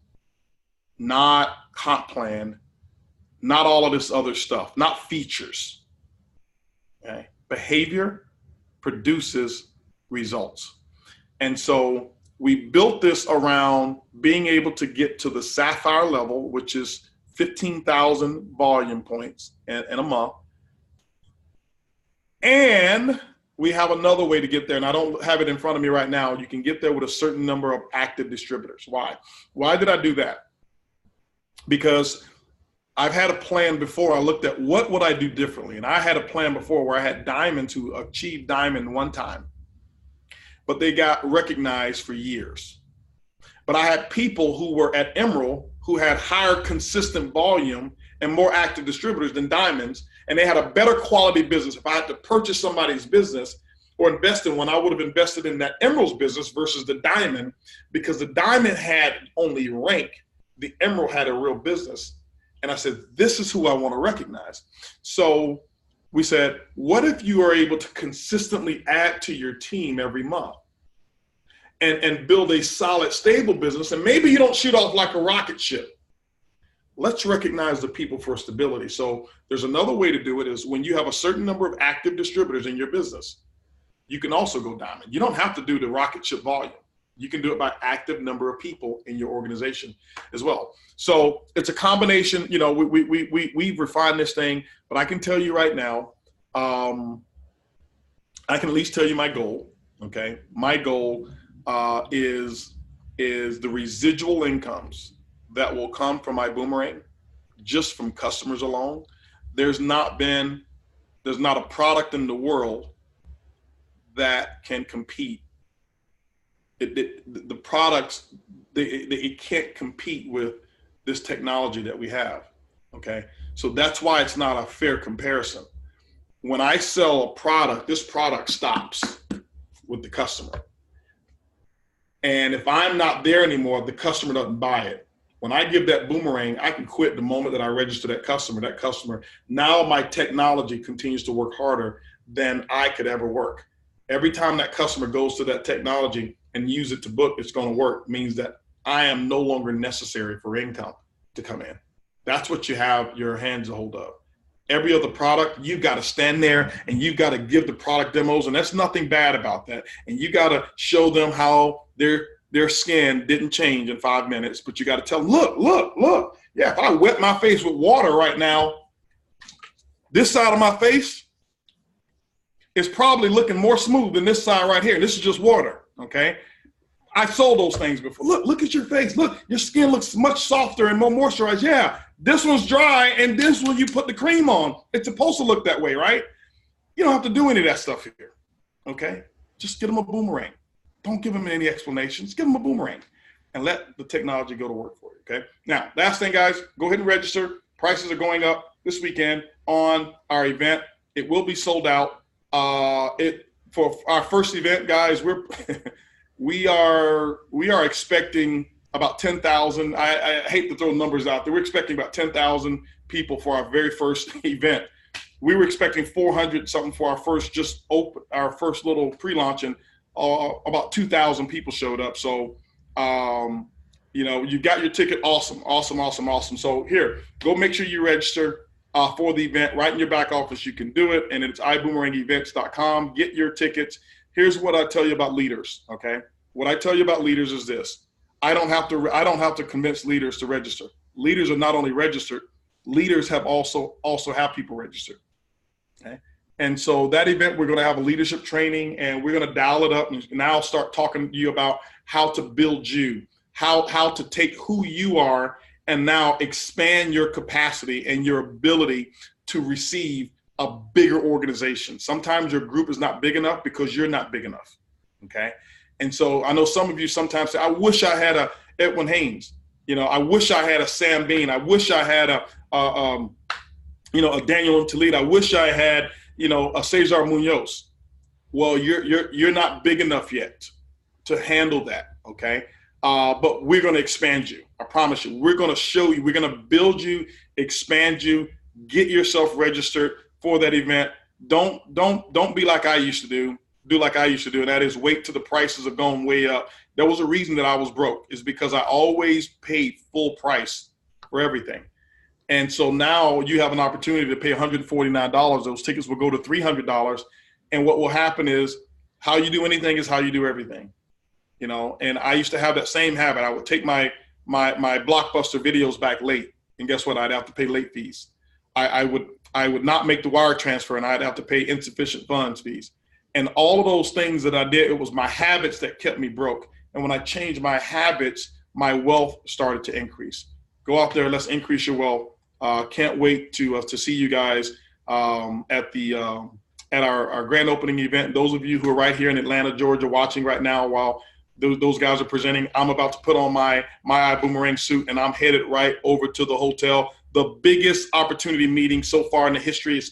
not comp plan, not all of this other stuff, not features. Okay? Behavior produces results. And so we built this around being able to get to the sapphire level, which is 15,000 volume points in a month. And we have another way to get there, and I don't have it in front of me right now. You can get there with a certain number of active distributors. Why? Why did I do that? Because I've had a plan before. I looked at what would I do differently, and I had a plan before where I had diamonds who achieved diamond one time, but they got recognized for years. But I had people who were at emerald who had higher consistent volume and more active distributors than diamonds, and they had a better quality business. If I had to purchase somebody's business or invest in one, I would have invested in that emerald's business versus the diamond, because the diamond had only rank, the emerald had a real business. And I said, this is who I want to recognize. So we said, what if you are able to consistently add to your team every month and build a solid, stable business? And maybe you don't shoot off like a rocket ship. Let's recognize the people for stability. So there's another way to do it, is when you have a certain number of active distributors in your business, you can also go diamond. You don't have to do the rocket ship volume. You can do it by active number of people in your organization as well. So it's a combination. You know, we've refined this thing, but I can tell you right now, I can at least tell you my goal. Okay, my goal is the residual incomes that will come from iBuumerang, just from customers alone. There's not a product in the world that can compete. The products, it can't compete with this technology that we have, okay? So that's why it's not a fair comparison. When I sell a product, this product stops with the customer. And if I'm not there anymore, the customer doesn't buy it. When I give that boomerang, I can quit the moment that I register that customer. Now my technology continues to work harder than I could ever work. Every time that customer goes to that technology and use it to book, it's going to work, means that I am no longer necessary for income to come in. That's what you have your hands a hold of. Every other product, you've got to stand there and you've got to give the product demos, and that's nothing bad about that. And you got to show them how their skin didn't change in 5 minutes, but you got to tell them, look. Yeah, if I wet my face with water right now, this side of my face is probably looking more smooth than this side right here. And this is just water, okay? I sold those things before. Look at your face. Look, your skin looks much softer and more moisturized. Yeah, this one's dry, and this one you put the cream on. It's supposed to look that way, right? You don't have to do any of that stuff here, okay? Just get them a boomerang. Don't give them any explanations. Give them a boomerang and let the technology go to work for you, okay? Now, last thing, guys, go ahead and register. Prices are going up this weekend on our event. It will be sold out. For our first event, guys, we are expecting about 10,000. I hate to throw numbers out there. We're expecting about 10,000 people for our very first event. We were expecting 400 something for our first little pre-launch, and about 2,000 people showed up. So, you got your ticket. Awesome. So here, go make sure you register for the event right in your back office. You can do it, and it's ibuumerangevents.com. Get your tickets. Here's what I tell you about leaders. Okay, what I tell you about leaders is this: I don't have to convince leaders to register. Leaders are not only registered, leaders have also have people registered. Okay. And so that event, we're going to have a leadership training, and we're going to dial it up. And now I'll start talking to you about how to build you, how to take who you are and now expand your capacity and your ability to receive a bigger organization. Sometimes your group is not big enough because you're not big enough. Okay. And so I know some of you sometimes say, I wish I had a Edwin Haynes. I wish I had a Sam Bean. I wish I had a Daniel Talib. I wish I had, a Cesar Munoz. Well, you're not big enough yet to handle that, okay? But we're going to expand you. I promise you. We're going to show you. We're going to build you, expand you, get yourself registered for that event. Don't be like I used to do. Do like I used to do, and that is wait till the prices are going way up. There was a reason that I was broke, is because I always paid full price for everything. And so now you have an opportunity to pay $149. Those tickets will go to $300. And what will happen is, how you do anything is how you do everything. You know, and I used to have that same habit. I would take my Blockbuster videos back late, and guess what? I'd have to pay late fees. I would not make the wire transfer, and I'd have to pay insufficient funds fees. And all of those things that I did, it was my habits that kept me broke. And when I changed my habits, my wealth started to increase. Go out there, let's increase your wealth. Can't wait to see you guys at our grand opening event. Those of you who are right here in Atlanta, Georgia, watching right now while those guys are presenting, I'm about to put on my iBuumerang suit, and I'm headed right over to the hotel. The biggest opportunity meeting so far in the history is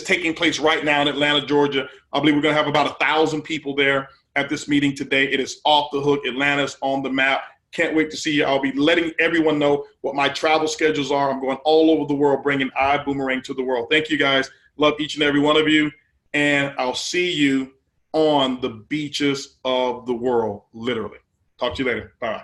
taking place right now in Atlanta, Georgia. I believe we're going to have about 1,000 people there at this meeting today. It is off the hook. Atlanta's on the map. Can't wait to see you. I'll be letting everyone know what my travel schedules are. I'm going all over the world, bringing iBuumerang to the world. Thank you, guys. Love each and every one of you. And I'll see you on the beaches of the world, literally. Talk to you later. Bye.